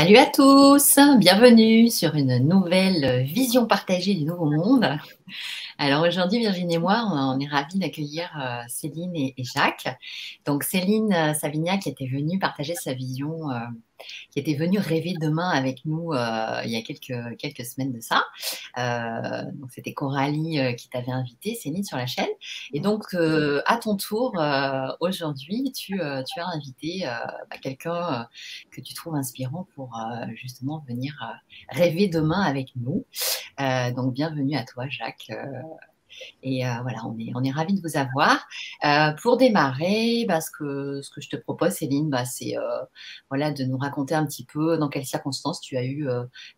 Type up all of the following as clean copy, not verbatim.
Salut à tous, bienvenue sur une nouvelle vision partagée du nouveau monde. Alors aujourd'hui, Virginie et moi, on est ravis d'accueillir Céline et Jacques. Donc Céline Savignac qui était venue partager sa vision, qui était venue rêver demain avec nous il y a quelques semaines de ça. Donc c'était Coralie qui t'avait invité, Céline, sur la chaîne. Et donc à ton tour, aujourd'hui, tu as invité quelqu'un que tu trouves inspirant pour justement venir rêver demain avec nous. Donc bienvenue à toi, Jacques. Et voilà, on est ravis de vous avoir. Pour démarrer, ce que je te propose, Céline, c'est voilà, de nous raconter un petit peu dans quelles circonstances tu as eu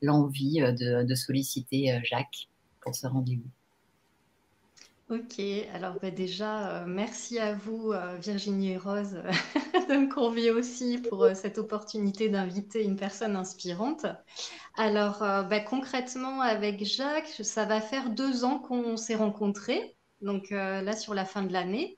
l'envie de solliciter Jacques pour ce rendez-vous. Ok, alors déjà, merci à vous, Virginie et Rose, de me convier aussi pour cette opportunité d'inviter une personne inspirante. Alors, concrètement, avec Jacques, ça va faire 2 ans qu'on s'est rencontrés, donc là sur la fin de l'année.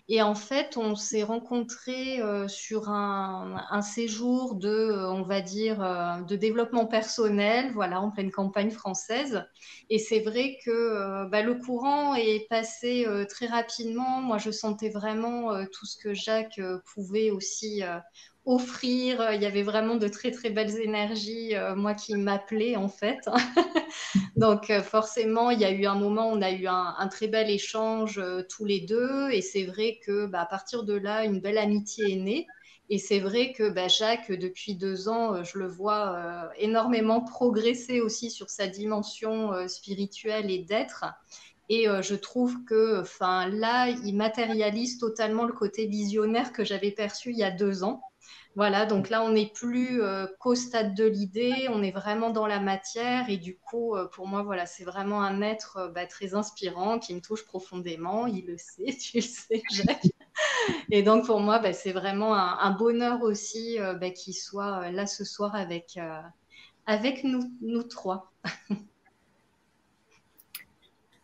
Et en fait, on s'est rencontrés sur un séjour de, on va dire, de développement personnel, voilà, en pleine campagne française. Et c'est vrai que le courant est passé très rapidement. Moi, je sentais vraiment tout ce que Jacques pouvait aussi offrir. Il y avait vraiment de très, très belles énergies, moi qui m'appelais en fait. Donc forcément, il y a eu un moment, on a eu un très bel échange tous les deux, et c'est vrai que à partir de là, une belle amitié est née. Et c'est vrai que Jacques, depuis 2 ans, je le vois énormément progresser aussi sur sa dimension spirituelle et d'être. Et je trouve que, enfin, là, il matérialise totalement le côté visionnaire que j'avais perçu il y a 2 ans. Voilà, donc là, on n'est plus qu'au stade de l'idée, on est vraiment dans la matière. Et du coup, pour moi, voilà, c'est vraiment un être très inspirant qui me touche profondément. Il le sait, tu le sais, Jacques. Et donc, pour moi, c'est vraiment un bonheur aussi qu'il soit là ce soir avec nous trois.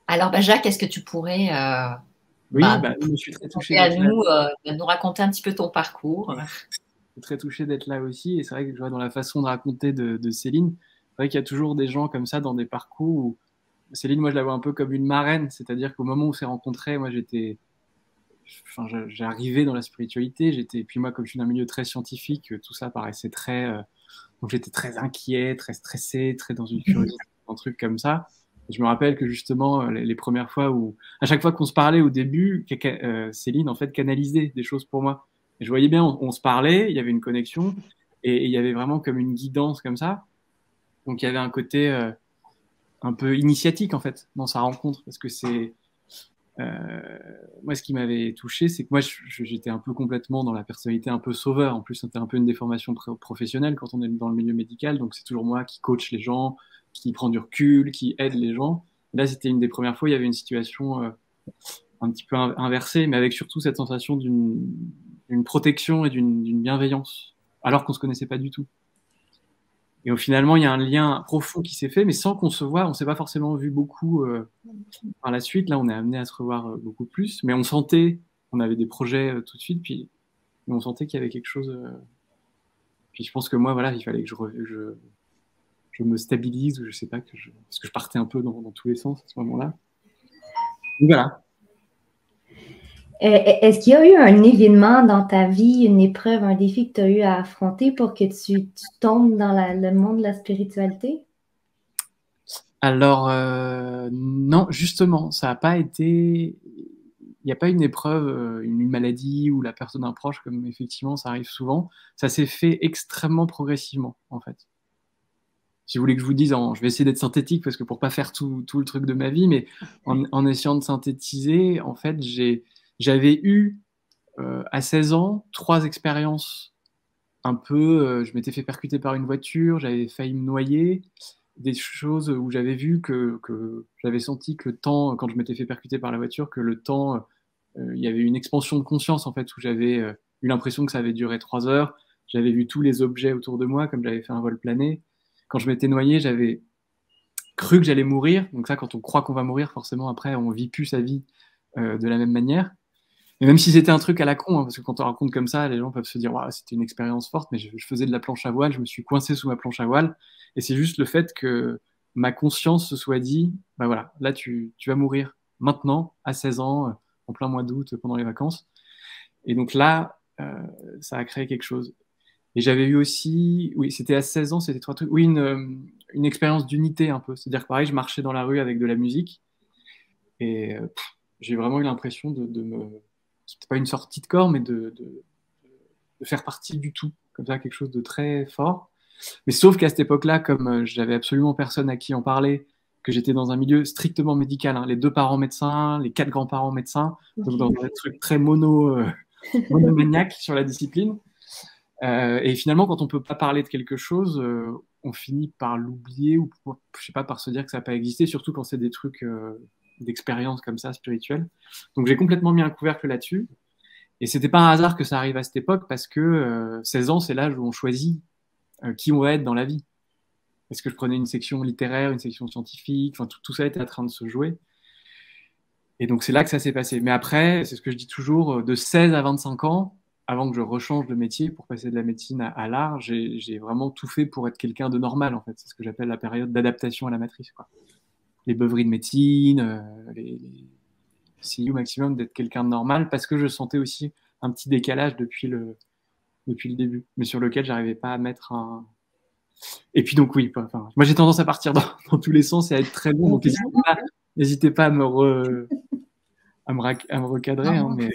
Alors, Jacques, est-ce que tu pourrais Bah, Oui, je suis très touché présenter à d'être là. nous, de nous raconter un petit peu ton parcours? Je suis très touché d'être là aussi. Et c'est vrai que je vois dans la façon de raconter de Céline, c'est vrai qu'il y a toujours des gens comme ça dans des parcours où Céline, moi, je la vois un peu comme une marraine. C'est-à-dire qu'au moment où on s'est rencontrés, moi, j'arrivais dans la spiritualité. Puis moi, comme je suis d'un milieu très scientifique, tout ça paraissait donc j'étais très inquiet, très stressé, très dans une curiosité, un truc comme ça. Et je me rappelle que justement, les premières fois à chaque fois qu'on se parlait au début, Céline, en fait, canalisait des choses pour moi. Et je voyais bien, on se parlait, il y avait une connexion, et il y avait vraiment comme une guidance comme ça. Donc il y avait un côté un peu initiatique, en fait, dans sa rencontre, parce que moi, ce qui m'avait touché, c'est que moi, j'étais un peu complètement dans la personnalité un peu sauveur. En plus, c'était un peu une déformation professionnelle quand on est dans le milieu médical. Donc, c'est toujours moi qui coach les gens, qui prend du recul, qui aide les gens. Là, c'était une des premières fois où il y avait une situation un petit peu inversée, mais avec surtout cette sensation d'une protection et d'une bienveillance, alors qu'on se connaissait pas du tout. Et finalement, il y a un lien profond qui s'est fait, mais sans qu'on se voit, on s'est pas forcément vu beaucoup par la suite. Là, on est amené à se revoir beaucoup plus, mais on sentait, on avait des projets tout de suite, puis on sentait qu'il y avait quelque chose. Puis je pense que moi, voilà, il fallait que je me stabilise, ou je sais pas, parce que je partais un peu dans tous les sens à ce moment-là. Donc voilà. Est-ce qu'il y a eu un événement dans ta vie, une épreuve, un défi que tu as eu à affronter pour que tu tombes dans le monde de la spiritualité? Alors, non, justement, ça n'a pas été. Il n'y a pas une épreuve, une maladie ou la personne d'un proche, comme effectivement ça arrive souvent. Ça s'est fait extrêmement progressivement, en fait. Si vous voulez que je vous dise, je vais essayer d'être synthétique parce que pour pas faire tout le truc de ma vie, mais en essayant de synthétiser, en fait, j'avais eu à 16 ans 3 expériences un peu. Je m'étais fait percuter par une voiture, j'avais failli me noyer, des choses où j'avais vu que j'avais senti que le temps, quand je m'étais fait percuter par la voiture, que le temps, il y avait une expansion de conscience en fait, où j'avais eu l'impression que ça avait duré 3 heures. J'avais vu tous les objets autour de moi, comme j'avais fait un vol plané. Quand je m'étais noyé, j'avais cru que j'allais mourir. Donc ça, quand on croit qu'on va mourir, forcément après, on vit plus sa vie de la même manière. Mais même si c'était un truc à la con, hein, parce que quand on raconte comme ça, les gens peuvent se dire, waouh, c'était une expérience forte, mais je faisais de la planche à voile, je me suis coincé sous ma planche à voile, et c'est juste le fait que ma conscience se soit dit, bah voilà, là tu vas mourir maintenant, à 16 ans, en plein mois d'août, pendant les vacances. Et donc là, ça a créé quelque chose. Et j'avais eu aussi, oui, c'était à 16 ans, c'était 3 trucs, oui, une expérience d'unité un peu. C'est-à-dire que pareil, je marchais dans la rue avec de la musique, et j'ai vraiment eu l'impression de me, c'était pas une sortie de corps, mais de faire partie du tout, comme ça, quelque chose de très fort. Mais sauf qu'à cette époque-là, comme j'avais absolument personne à qui en parler, que j'étais dans un milieu strictement médical, hein, les 2 parents médecins, les 4 grands-parents médecins, donc dans un truc très monomaniaque sur la discipline. Et finalement, quand on peut pas parler de quelque chose, on finit par l'oublier ou je sais pas, par se dire que ça n'a pas existé, surtout quand c'est des trucs d'expérience comme ça, spirituelle. Donc j'ai complètement mis un couvercle là-dessus. Et c'était pas un hasard que ça arrive à cette époque parce que 16 ans, c'est l'âge où on choisit qui on va être dans la vie. Est-ce que je prenais une section littéraire, une section scientifique, enfin tout ça était en train de se jouer. Et donc c'est là que ça s'est passé. Mais après, c'est ce que je dis toujours, de 16 à 25 ans, avant que je rechange de métier pour passer de la médecine à l'art, j'ai vraiment tout fait pour être quelqu'un de normal en fait. C'est ce que j'appelle la période d'adaptation à la matrice, quoi. Les beuveries de médecine, essayer au maximum d'être quelqu'un de normal parce que je sentais aussi un petit décalage depuis le début, mais sur lequel j'arrivais pas à mettre un. Et puis donc oui, enfin, moi j'ai tendance à partir dans tous les sens et à être très bon, donc n'hésitez pas à me recadrer. Non, hein, mais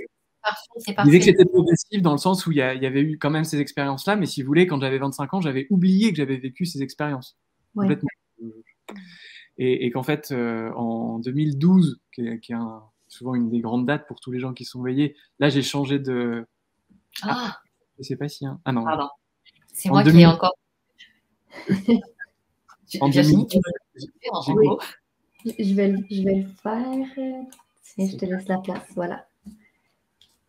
c'est je disais que parfait. c'était progressif dans le sens où il y avait eu quand même ces expériences-là, mais si vous voulez, quand j'avais 25 ans, j'avais oublié que j'avais vécu ces expériences. Ouais. Complètement. Et qu'en fait, en 2012, qui est souvent une des grandes dates pour tous les gens qui sont veillés, là j'ai changé de. Ah, Je sais pas si. Ah non. pardon. C'est En moi qui 2000 ai encore. En Virginie, tu 2012, peux le faire en j'ai- Oui. gros. Je vais le faire. Tiens, je te laisse la place. Voilà.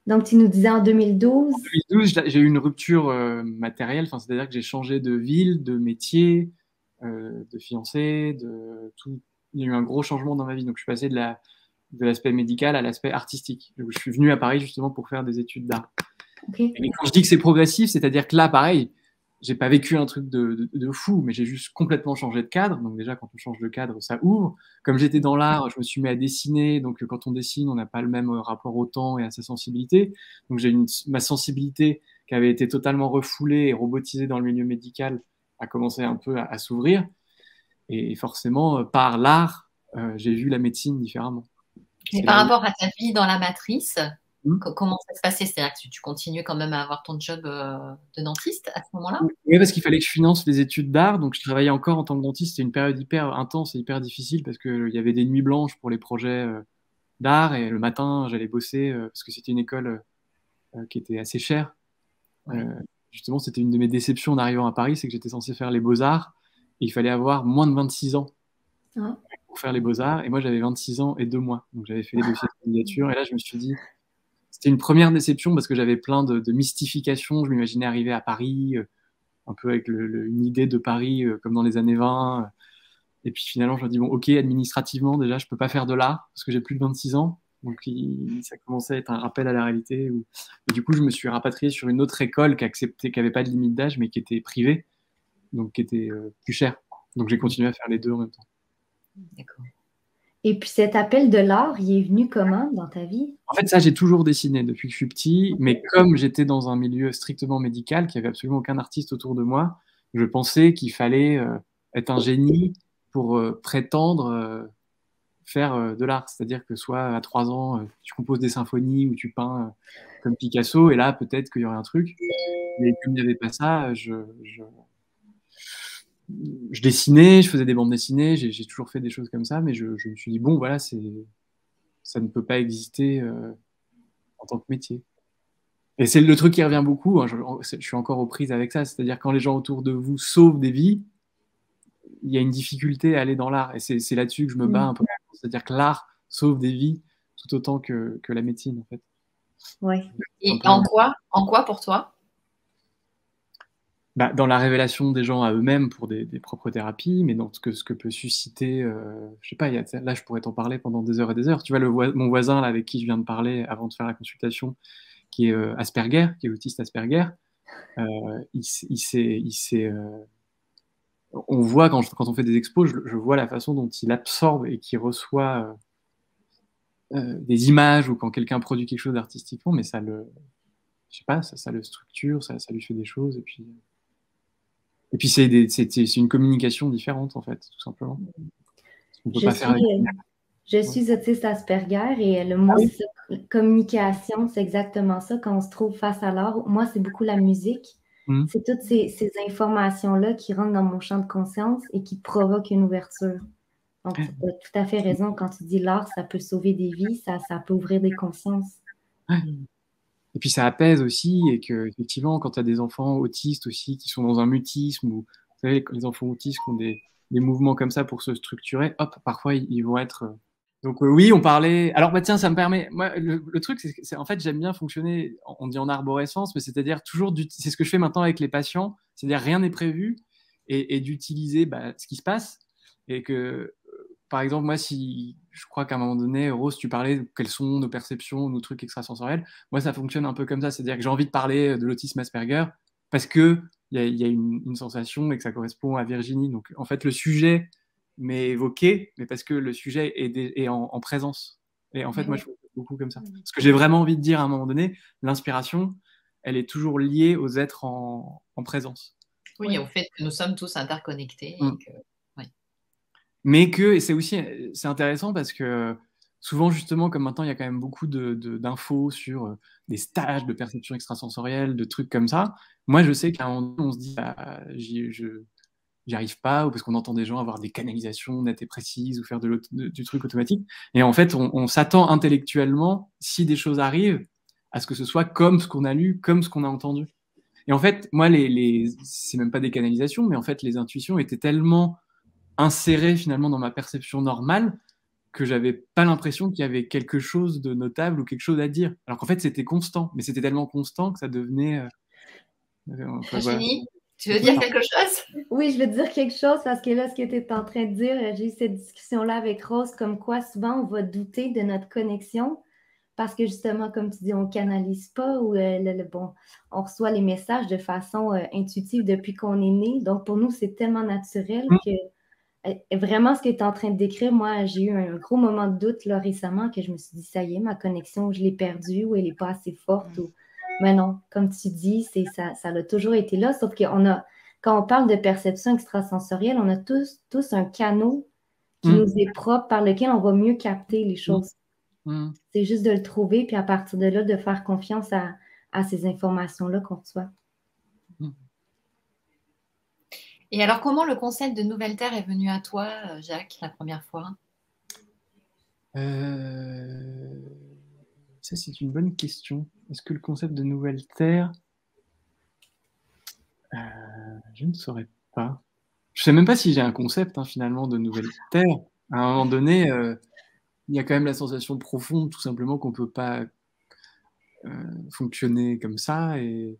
Donc, tu nous disais en 2012. 2012, j'ai eu une rupture matérielle, enfin, c'est-à-dire que j'ai changé de ville, de métier, de fiancé, de tout. Il y a eu un gros changement dans ma vie. Donc, je suis passé de l'aspect médical à l'aspect artistique. Donc, je suis venu à Paris justement pour faire des études d'art. OK. Et quand je dis que c'est progressif, c'est-à-dire que là, pareil, j'ai pas vécu un truc de fou, mais j'ai juste complètement changé de cadre. Donc déjà, quand on change de cadre, ça ouvre. Comme j'étais dans l'art, je me suis mis à dessiner. Donc quand on dessine, on n'a pas le même rapport au temps et à sa sensibilité. Donc j'ai ma sensibilité qui avait été totalement refoulée et robotisée dans le milieu médical a commencé un peu à s'ouvrir. Et forcément, par l'art, j'ai vu la médecine différemment. Mais C'est par là où. rapport à ta vie dans la matrice, Hmm. comment ça se passait? C'est-à-dire que tu continues quand même à avoir ton job de dentiste à ce moment-là? Oui, parce qu'il fallait que je finance les études d'art, donc je travaillais encore en tant que dentiste. C'était une période hyper intense et hyper difficile parce qu'il y avait des nuits blanches pour les projets d'art et le matin, j'allais bosser parce que c'était une école qui était assez chère. Oui. Justement, c'était une de mes déceptions en arrivant à Paris, c'est que j'étais censé faire les beaux-arts et il fallait avoir moins de 26 ans Ah. pour faire les beaux-arts. Et moi, j'avais 26 ans et 2 mois. Donc j'avais fait les dossiers de candidature et là, je me suis dit, c'était une première déception parce que j'avais plein de mystifications. Je m'imaginais arriver à Paris. Un peu avec une idée de Paris comme dans les années 20. Et puis finalement, je me dis, bon, ok, administrativement, déjà, je peux pas faire de l'art parce que j'ai plus de 26 ans. Donc ça commençait à être un rappel à la réalité. Et du coup, je me suis rapatrié sur une autre école qui avait pas de limite d'âge, mais qui était privée, donc qui était plus chère. Donc j'ai continué à faire les deux en même temps. D'accord. Et puis cet appel de l'art, il est venu comment dans ta vie? En fait, ça, j'ai toujours dessiné depuis que je suis petit, mais comme j'étais dans un milieu strictement médical, qu'il n'y avait absolument aucun artiste autour de moi, je pensais qu'il fallait être un génie pour prétendre faire de l'art. C'est-à-dire que soit à 3 ans, tu composes des symphonies ou tu peins comme Picasso, et là, peut-être qu'il y aurait un truc. Mais comme il n'y avait pas ça, je dessinais, je faisais des bandes dessinées, j'ai toujours fait des choses comme ça, mais je me suis dit, bon, voilà, ça ne peut pas exister en tant que métier. Et c'est le truc qui revient beaucoup, hein, je suis encore aux prises avec ça, c'est-à-dire quand les gens autour de vous sauvent des vies, il y a une difficulté à aller dans l'art. Et c'est là-dessus que je me bats un peu. C'est-à-dire que l'art sauve des vies tout autant que la médecine, en fait. Ouais. Et en quoi pour toi? bah, dans la révélation des gens à eux-mêmes pour des propres thérapies, mais dans ce que peut susciter, je sais pas, là je pourrais t'en parler pendant des heures et des heures. Tu vois, mon voisin là, avec qui je viens de parler avant de faire la consultation, qui est Asperger, qui est autiste Asperger, on voit quand on fait des expos, je vois la façon dont il absorbe et qu'il reçoit des images ou quand quelqu'un produit quelque chose artistiquement, mais je sais pas, ça le structure, ça lui fait des choses et puis c'est une communication différente en fait, tout simplement. On peut Je pas faire avec... suis, je Ouais. suis autiste Asperger et le mot, Ah oui. c'est ça, communication, c'est exactement ça. Quand on se trouve face à l'art, moi, c'est beaucoup la musique. Mhm. C'est toutes ces informations-là qui rentrent dans mon champ de conscience et qui provoquent une ouverture. Donc, tu as tout à fait raison quand tu dis l'art, ça peut sauver des vies, ça peut ouvrir des consciences. Ouais. Et puis ça apaise aussi, et que effectivement, quand tu as des enfants autistes aussi qui sont dans un mutisme, ou vous savez, les enfants autistes qui ont des mouvements comme ça pour se structurer, hop, parfois ils vont être. Donc oui, on parlait. Alors bah tiens, ça me permet. Moi, le truc, c'est en fait j'aime bien fonctionner. On dit en arborescence, mais c'est-à-dire toujours c'est ce que je fais maintenant avec les patients, c'est-à-dire rien n'est prévu et d'utiliser bah, ce qui se passe et que par exemple, moi, si je crois qu'à un moment donné, Rose, tu parlais de quelles sont nos perceptions, nos trucs extrasensoriels. Moi, ça fonctionne un peu comme ça. C'est-à-dire que j'ai envie de parler de l'autisme Asperger parce que il y a une sensation et que ça correspond à Virginie. Donc, en fait, le sujet m'est évoqué, mais parce que le sujet est en présence. Et en fait, moi, je fais beaucoup comme ça. Parce que j'ai vraiment envie de dire à un moment donné, l'inspiration, elle est toujours liée aux êtres en présence. Oui, au fait que nous sommes tous interconnectés. Mm. Et que... Mais que, et c'est aussi c'est intéressant parce que souvent, justement, comme maintenant, il y a quand même beaucoup d'infos sur des stages de perception extrasensorielle, de trucs comme ça. Moi, je sais qu'à un moment donné, on se dit, bah, j'y arrive pas, ou parce qu'on entend des gens avoir des canalisations nettes et précises, ou faire du truc automatique. Et en fait, on s'attend intellectuellement, si des choses arrivent, à ce que ce soit comme ce qu'on a lu, comme ce qu'on a entendu. Et en fait, moi, c'est même pas des canalisations, mais en fait, les intuitions étaient tellement inséré finalement dans ma perception normale que j'avais pas l'impression qu'il y avait quelque chose de notable ou quelque chose à dire. Alors qu'en fait, c'était constant, mais c'était tellement constant que ça devenait. Enfin, voilà. Virginie, tu veux dire quelque chose? Oui, je veux dire quelque chose parce que là, ce que tu es en train de dire, j'ai eu cette discussion-là avec Rose, comme quoi souvent on va douter de notre connexion parce que justement, comme tu dis, on ne canalise pas ou bon, on reçoit les messages de façon intuitive depuis qu'on est né. Donc, pour nous, c'est tellement naturel que vraiment ce que tu es en train de décrire, moi, j'ai eu un gros moment de doute là, récemment que je me suis dit, ça y est, ma connexion, je l'ai perdue ou elle n'est pas assez forte. Mais non, comme tu dis, ça a toujours été là, sauf quand on parle de perception extrasensorielle, on a tous un canot qui nous est propre par lequel on va mieux capter les choses. C'est juste de le trouver, puis à partir de là, de faire confiance à ces informations-là qu'on reçoit. Et alors, comment le concept de Nouvelle Terre est venu à toi, Jacques, la première fois? Ça, c'est une bonne question. Est-ce que le concept de Nouvelle Terre... je ne saurais pas. Je ne sais même pas si j'ai un concept, finalement, de Nouvelle Terre. À un moment donné, il y a quand même la sensation profonde, tout simplement, qu'on ne peut pas fonctionner comme ça. Et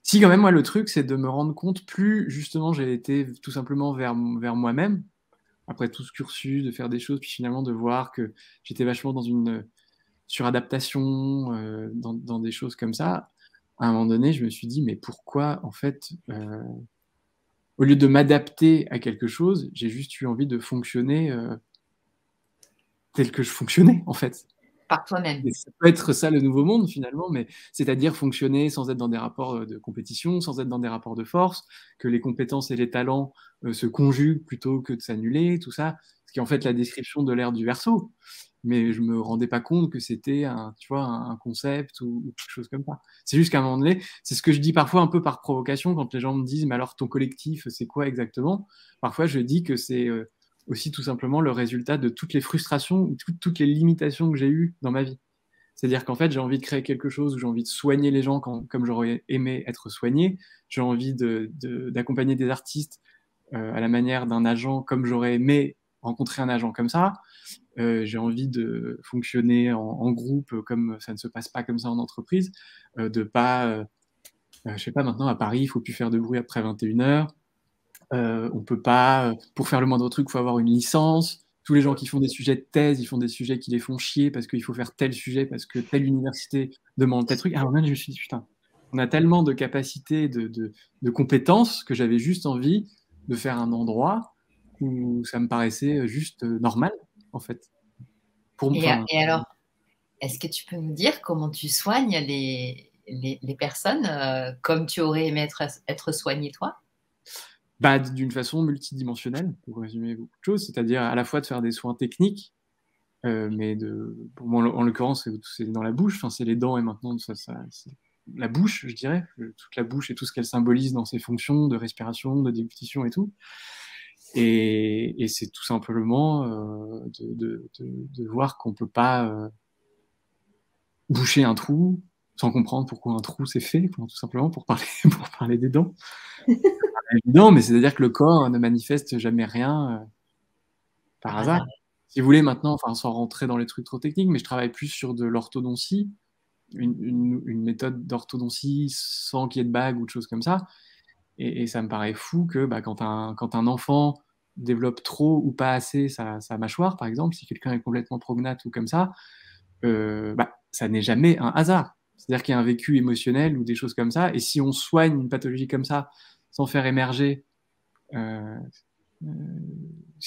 si, quand même, moi, le truc, c'est de me rendre compte, plus, justement, j'ai été tout simplement vers moi-même, après tout ce cursus, de faire des choses, puis finalement de voir que j'étais vachement dans une suradaptation, dans des choses comme ça. À un moment donné, je me suis dit, mais pourquoi, en fait, au lieu de m'adapter à quelque chose, j'ai juste eu envie de fonctionner tel que je fonctionnais, en fait. Par toi-même. Et ça peut être ça le nouveau monde, finalement, mais c'est-à-dire fonctionner sans être dans des rapports de compétition, sans être dans des rapports de force, que les compétences et les talents se conjuguent plutôt que de s'annuler, tout ça. Ce qui est en fait la description de l'ère du Verseau. Mais je me rendais pas compte que c'était un concept ou quelque chose comme ça. C'est juste qu'à un moment donné, c'est ce que je dis parfois un peu par provocation quand les gens me disent, mais alors ton collectif, c'est quoi exactement? Parfois, je dis que c'est aussi tout simplement le résultat de toutes les frustrations, toutes les limitations que j'ai eues dans ma vie. C'est-à-dire qu'en fait, j'ai envie de créer quelque chose où j'ai envie de soigner les gens comme j'aurais aimé être soigné. J'ai envie d'accompagner des artistes à la manière d'un agent comme j'aurais aimé rencontrer un agent comme ça. J'ai envie de fonctionner en groupe comme ça ne se passe pas comme ça en entreprise, de pas je sais pas, maintenant à Paris, il faut plus faire de bruit après 21h. On peut pas, pour faire le moindre truc, il faut avoir une licence. Tous les gens qui font des sujets de thèse, ils font des sujets qui les font chier parce qu'il faut faire tel sujet, parce que telle université demande tel truc. Alors là, je me suis dit, putain, on a tellement de capacités, de compétences que j'avais juste envie de faire un endroit où ça me paraissait juste normal, en fait. Et alors, est-ce que tu peux nous dire comment tu soignes les personnes comme tu aurais aimé être soigné toi? Bah, d'une façon multidimensionnelle, pour résumer beaucoup de choses, c'est-à-dire à la fois de faire des soins techniques, mais pour moi, en l'occurrence, c'est dans la bouche, enfin, c'est les dents et maintenant, c'est la bouche, je dirais, toute la bouche et tout ce qu'elle symbolise dans ses fonctions de respiration, de déglutition et tout. Et c'est tout simplement de voir qu'on peut pas boucher un trou sans comprendre pourquoi un trou s'est fait, tout simplement pour parler des dents. Évident, mais c'est-à-dire que le corps ne manifeste jamais rien par hasard. Si vous voulez maintenant, enfin sans rentrer dans les trucs trop techniques, mais je travaille plus sur de l'orthodontie, une méthode d'orthodontie sans qu'il y ait de bague ou de choses comme ça. Et ça me paraît fou que quand un enfant développe trop ou pas assez sa mâchoire, par exemple, si quelqu'un est complètement prognate ou comme ça n'est jamais un hasard. C'est-à-dire qu'il y a un vécu émotionnel ou des choses comme ça. Et si on soigne une pathologie comme ça sans faire émerger ce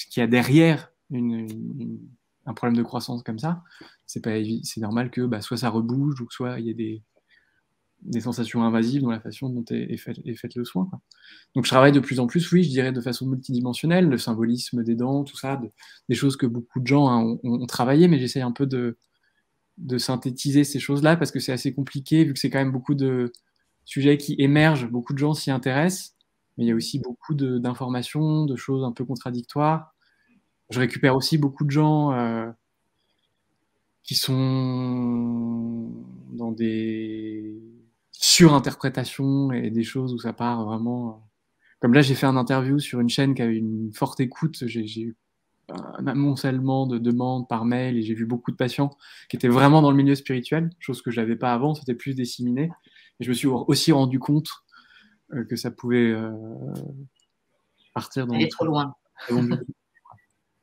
qu'il y a derrière un problème de croissance comme ça, c'est normal que soit ça rebouge ou que soit il y ait des sensations invasives dans la façon dont est fait le soin, quoi. Donc je travaille de plus en plus, oui, je dirais de façon multidimensionnelle, le symbolisme des dents, tout ça, des choses que beaucoup de gens ont travaillé, mais j'essaie un peu de synthétiser ces choses-là parce que c'est assez compliqué, vu que c'est quand même beaucoup de sujets qui émergent, beaucoup de gens s'y intéressent, mais il y a aussi beaucoup d'informations, de choses un peu contradictoires. Je récupère aussi beaucoup de gens qui sont dans des surinterprétations et des choses où ça part vraiment... Comme là, j'ai fait un interview sur une chaîne qui a eu une forte écoute, j'ai eu un amoncellement de demandes par mail et j'ai vu beaucoup de patients qui étaient vraiment dans le milieu spirituel, chose que je n'avais pas avant, c'était plus disséminé. Et je me suis aussi rendu compte que ça pouvait partir dans aller trop loin.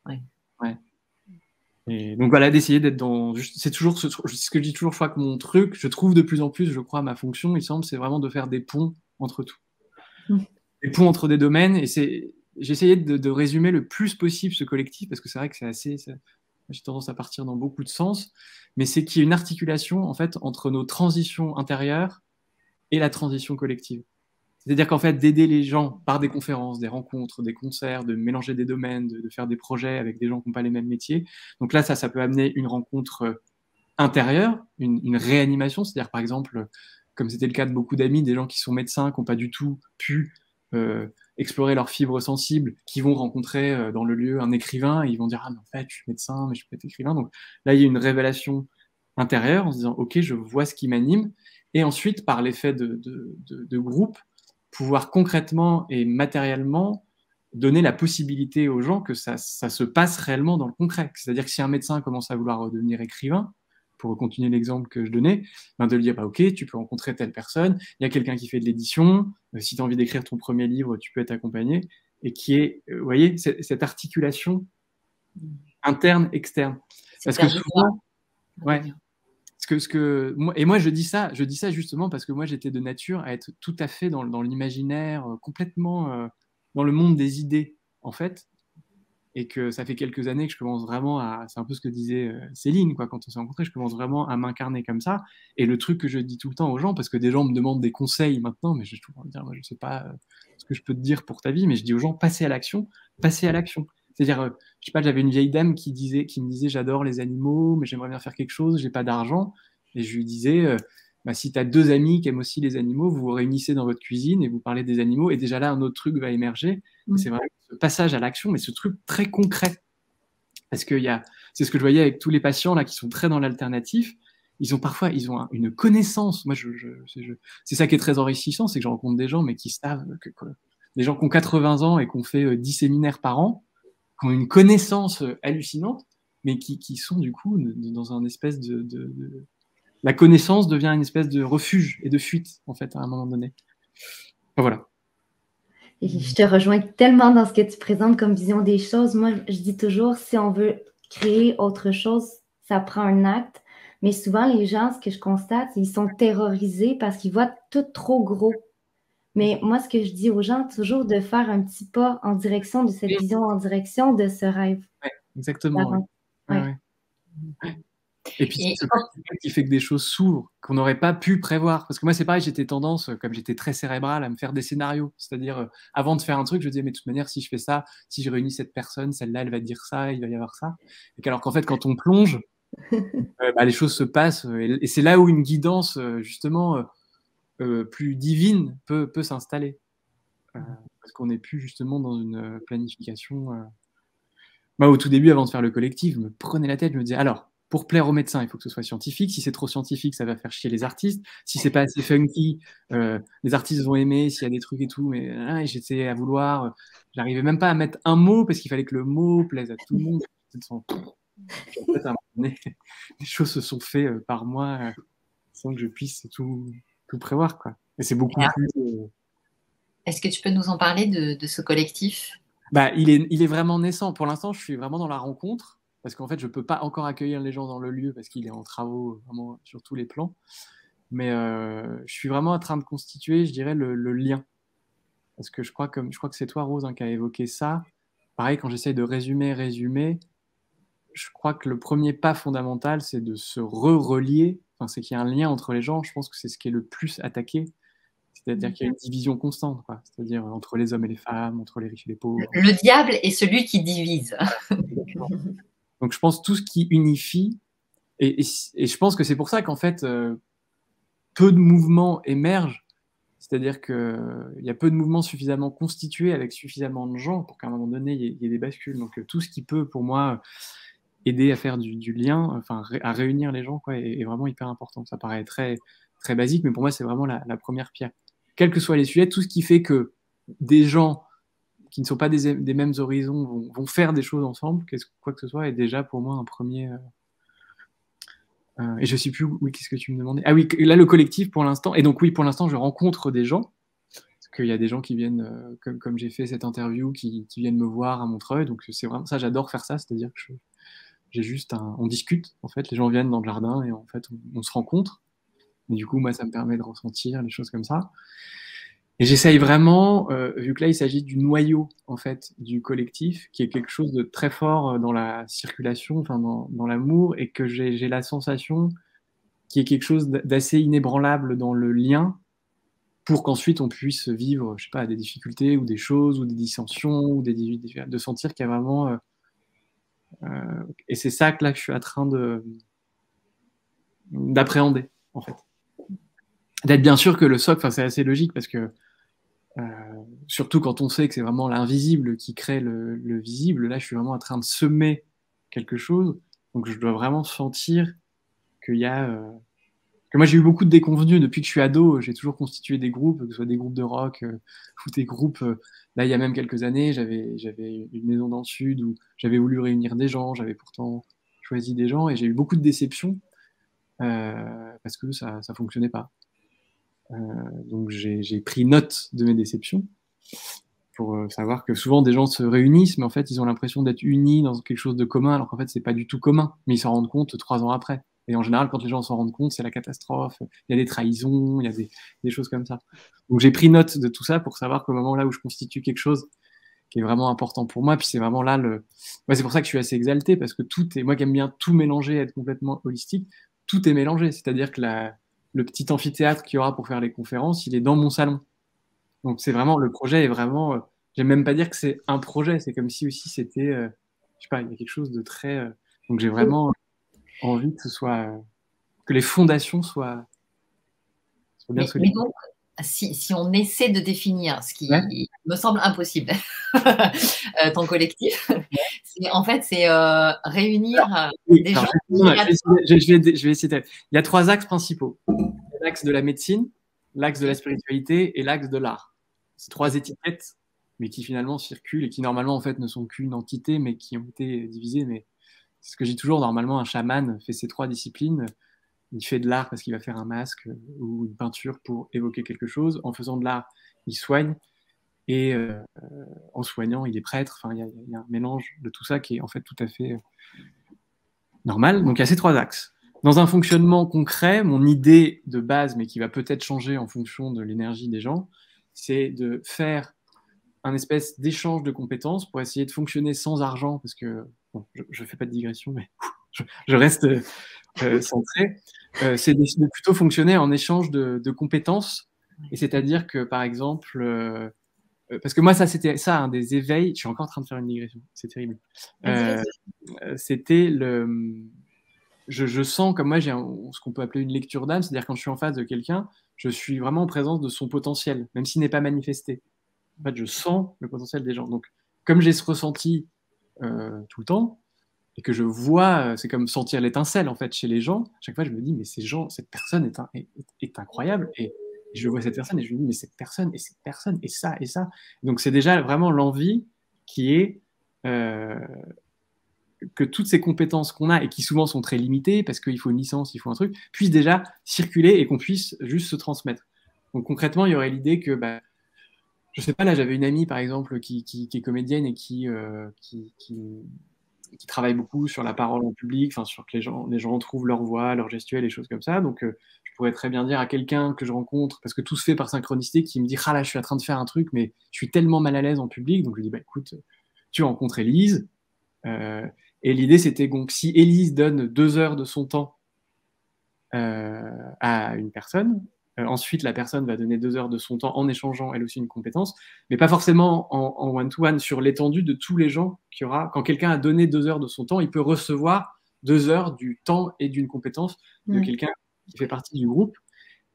Ouais. Ouais. Et donc voilà, d'essayer d'être dans... C'est toujours ce que je dis toujours, je crois que mon truc, je trouve de plus en plus, je crois, ma fonction, il semble, c'est vraiment de faire des ponts entre tout. Des ponts entre des domaines, et j'ai essayé de résumer le plus possible ce collectif, parce que c'est vrai que c'est assez... J'ai tendance à partir dans beaucoup de sens, mais c'est qu'il y a une articulation, en fait, entre nos transitions intérieures et la transition collective. C'est-à-dire qu'en fait, d'aider les gens par des conférences, des rencontres, des concerts, de mélanger des domaines, de faire des projets avec des gens qui n'ont pas les mêmes métiers. Donc là, ça peut amener une rencontre intérieure, une réanimation. C'est-à-dire, par exemple, comme c'était le cas de beaucoup d'amis, des gens qui sont médecins, qui n'ont pas du tout pu explorer leurs fibres sensibles, qui vont rencontrer dans le lieu un écrivain, et ils vont dire « Ah, mais en fait, je suis médecin, mais je peux être écrivain. » Donc là, il y a une révélation intérieure en se disant « Ok, je vois ce qui m'anime. » Et ensuite, par l'effet de groupe, pouvoir concrètement et matériellement donner la possibilité aux gens que ça se passe réellement dans le concret. C'est-à-dire que si un médecin commence à vouloir devenir écrivain, pour continuer l'exemple que je donnais, de lui dire ok, tu peux rencontrer telle personne, il y a quelqu'un qui fait de l'édition, si tu as envie d'écrire ton premier livre, tu peux être accompagné, et qui est, vous voyez, cette articulation interne, externe. Parce que souvent, ouais, moi je dis ça justement parce que moi j'étais de nature à être tout à fait dans l'imaginaire, complètement dans le monde des idées en fait, et que ça fait quelques années que je commence vraiment c'est un peu ce que disait Céline quoi, quand on s'est rencontrés, je commence vraiment à m'incarner comme ça. Et le truc que je dis tout le temps aux gens, parce que des gens me demandent des conseils maintenant, mais je vais toujours dire moi je sais pas ce que je peux te dire pour ta vie, mais je dis aux gens passez à l'action. C'est-à-dire, je sais pas, j'avais une vieille dame qui me disait j'adore les animaux, mais j'aimerais bien faire quelque chose, j'ai pas d'argent. Et je lui disais, si tu as 2 amis qui aiment aussi les animaux, vous vous réunissez dans votre cuisine et vous parlez des animaux, et déjà là, un autre truc va émerger. C'est vraiment ce passage à l'action, mais ce truc très concret. Parce que c'est ce que je voyais avec tous les patients là qui sont très dans l'alternatif. Ils ont une connaissance. Moi, c'est ça qui est très enrichissant, c'est que je rencontre des gens, mais qui savent des gens qui ont 80 ans et qui ont fait 10 séminaires par an, qui ont une connaissance hallucinante, mais qui sont du coup dans un espèce la connaissance devient une espèce de refuge et de fuite, en fait, à un moment donné. Voilà. Et je te rejoins tellement dans ce que tu présentes comme vision des choses. Moi, je dis toujours, si on veut créer autre chose, ça prend un acte. Mais souvent, les gens, ce que je constate, ils sont terrorisés parce qu'ils voient tout trop gros. Mais moi, ce que je dis aux gens, toujours de faire un petit pas en direction de cette vision, en direction de ce rêve. Ouais, exactement. Ouais. Ouais, ouais. Et puis, c'est ce qui fait que des choses s'ouvrent, qu'on n'aurait pas pu prévoir. Parce que moi, c'est pareil, j'étais tendance, comme j'étais très cérébral, à me faire des scénarios. C'est-à-dire, avant de faire un truc, je disais, mais de toute manière, si je fais ça, si je réunis cette personne, celle-là, elle va dire ça, il va y avoir ça. Et alors qu'en fait, quand on plonge, les choses se passent. Et c'est là où une guidance, justement, plus divine peut s'installer. Parce qu'on n'est plus justement dans une planification. Moi, au tout début, avant de faire le collectif, je me prenais la tête, je me disais, alors, pour plaire aux médecins, il faut que ce soit scientifique. Si c'est trop scientifique, ça va faire chier les artistes. Si c'est pas assez funky, les artistes vont aimer s'il y a des trucs et tout. Mais et j'essayais à vouloir. J'arrivais même pas à mettre un mot parce qu'il fallait que le mot plaise à tout le monde. Puis en fait, à un moment donné, les choses se sont faites par moi sans que je puisse tout prévoir, quoi. Et c'est beaucoup plus. Est-ce que tu peux nous en parler de ce collectif? Il est vraiment naissant. Pour l'instant, je suis vraiment dans la rencontre. Parce qu'en fait, je ne peux pas encore accueillir les gens dans le lieu parce qu'il est en travaux vraiment sur tous les plans. Mais je suis vraiment en train de constituer, je dirais, le lien. Parce que je crois que c'est toi, Rose, qui a évoqué ça. Pareil, quand j'essaye de résumer, je crois que le premier pas fondamental, c'est de se relier. Enfin, c'est qu'il y a un lien entre les gens. Je pense que c'est ce qui est le plus attaqué. C'est-à-dire qu'il y a une division constante, quoi. C'est-à-dire entre les hommes et les femmes, entre les riches et les pauvres. Le diable est celui qui divise. Donc, je pense tout ce qui unifie, et je pense que c'est pour ça qu'en fait, peu de mouvements émergent. C'est-à-dire qu'il y a peu de mouvements suffisamment constitués avec suffisamment de gens pour qu'à un moment donné, il y ait des bascules. Donc, tout ce qui peut, pour moi, aider à faire du lien, enfin, à réunir les gens, quoi, est vraiment hyper important. Ça paraît très, très basique, mais pour moi, c'est vraiment la première pierre. Quels que soient les sujets, tout ce qui fait que des gens qui ne sont pas des mêmes horizons vont faire des choses ensemble, quoi que ce soit, est déjà pour moi un premier. Et je ne sais plus, oui, qu'est-ce que tu me demandais? Ah oui, là, le collectif pour l'instant. Et donc, oui, pour l'instant, je rencontre des gens. Parce qu'il y a des gens qui viennent, comme j'ai fait cette interview, qui viennent me voir à Montreuil. Donc, c'est vraiment ça, j'adore faire ça. C'est-à-dire que j'ai juste on discute, en fait. Les gens viennent dans le jardin et en fait, on se rencontre. Et du coup, moi, ça me permet de ressentir les choses comme ça. Et j'essaye vraiment, vu que là, il s'agit du noyau, en fait, du collectif, qui est quelque chose de très fort dans la circulation, enfin, dans l'amour, et que j'ai la sensation qu'il y ait quelque chose d'assez inébranlable dans le lien, pour qu'ensuite on puisse vivre, je sais pas, des difficultés, ou des choses, ou des dissensions, ou de sentir qu'il y a vraiment... et c'est ça que là, que je suis en train d'appréhender, en fait. D'être bien sûr que le socle, enfin, c'est assez logique, parce que surtout quand on sait que c'est vraiment l'invisible qui crée le visible, là je suis vraiment en train de semer quelque chose, donc je dois vraiment sentir qu'il y a... que moi j'ai eu beaucoup de déconvenues depuis que je suis ado, j'ai toujours constitué des groupes, que ce soit des groupes de rock ou des groupes... là il y a même quelques années, j'avais une maison dans le sud où j'avais voulu réunir des gens, j'avais pourtant choisi des gens, et j'ai eu beaucoup de déceptions parce que ça fonctionnait pas. Donc j'ai pris note de mes déceptions pour savoir que souvent des gens se réunissent, mais en fait ils ont l'impression d'être unis dans quelque chose de commun, alors qu'en fait c'est pas du tout commun, mais ils s'en rendent compte 3 ans après. Et en général, quand les gens s'en rendent compte, c'est la catastrophe, il y a des trahisons, il y a des choses comme ça. Donc j'ai pris note de tout ça pour savoir qu'au moment là où je constitue quelque chose qui est vraiment important pour moi, puis c'est vraiment là c'est pour ça que je suis assez exalté, parce que tout est, moi qui aime bien tout mélanger, être complètement holistique, tout est mélangé, c'est-à-dire que le petit amphithéâtre qu'il y aura pour faire les conférences, il est dans mon salon. Donc c'est vraiment, le projet est vraiment, j'aime même pas dire que c'est un projet, c'est comme si aussi c'était, je sais pas, il y a quelque chose de très, donc j'ai vraiment envie que ce soit, que les fondations soient bien solides. Mais donc, si on essaie de définir ce qui me semble impossible, ton collectif, en fait, c'est réunir des gens. Je vais essayer. Il y a 3 axes principaux. L'axe de la médecine, l'axe de la spiritualité et l'axe de l'art. C'est 3 étiquettes, mais qui finalement circulent et qui normalement en fait ne sont qu'une entité, mais qui ont été divisées. Mais c'est ce que je dis toujours, normalement un chaman fait ces 3 disciplines. il fait de l'art parce qu'il va faire un masque ou une peinture pour évoquer quelque chose. En faisant de l'art, il soigne. Et en soignant, il est prêtre. Enfin, il y a un mélange de tout ça qui est en fait tout à fait normal. Donc, il y a ces 3 axes. Dans un fonctionnement concret, mon idée de base, mais qui va peut-être changer en fonction de l'énergie des gens, c'est de faire un espèce d'échange de compétences pour essayer de fonctionner sans argent, parce que, bon, je fais pas de digression, mais je reste centré. C'est de plutôt fonctionner en échange de compétences. Et c'est-à-dire que, par exemple, parce que moi, ça, c'était ça, un des éveils. Je suis encore en train de faire une digression, c'est terrible. C'était je sens, comme moi, j'ai ce qu'on peut appeler une lecture d'âme, c'est-à-dire quand je suis en face de quelqu'un, je suis vraiment en présence de son potentiel, même s'il n'est pas manifesté. En fait, je sens le potentiel des gens. Donc, comme j'ai ce ressenti tout le temps, et que je vois, c'est comme sentir l'étincelle, en fait, chez les gens, à chaque fois, je me dis, mais ces gens, cette personne est incroyable, et je vois cette personne, et je me dis, mais cette personne, et ça, et ça. Donc, c'est déjà vraiment l'envie qui est que toutes ces compétences qu'on a, et qui souvent sont très limitées, parce qu'il faut une licence, il faut un truc, puissent déjà circuler et qu'on puisse juste se transmettre. Donc, concrètement, il y aurait l'idée que, je sais pas, là, j'avais une amie, par exemple, qui est comédienne et qui travaille beaucoup sur la parole en public, enfin, sur que les gens trouvent leur voix, leur gestuelle, et choses comme ça. Donc, je pourrais très bien dire à quelqu'un que je rencontre, parce que tout se fait par synchronicité, qui me dit, ah là, je suis en train de faire un truc, mais je suis tellement mal à l'aise en public. Donc, je lui dis, écoute, tu rencontres Élise. Et l'idée, c'était donc, si Élise donne 2 heures de son temps à une personne, ensuite, la personne va donner 2 heures de son temps en échangeant elle aussi une compétence, mais pas forcément en one-to-one, sur l'étendue de tous les gens qu'il y aura. Quand quelqu'un a donné 2 heures de son temps, il peut recevoir 2 heures du temps et d'une compétence de quelqu'un qui fait partie du groupe.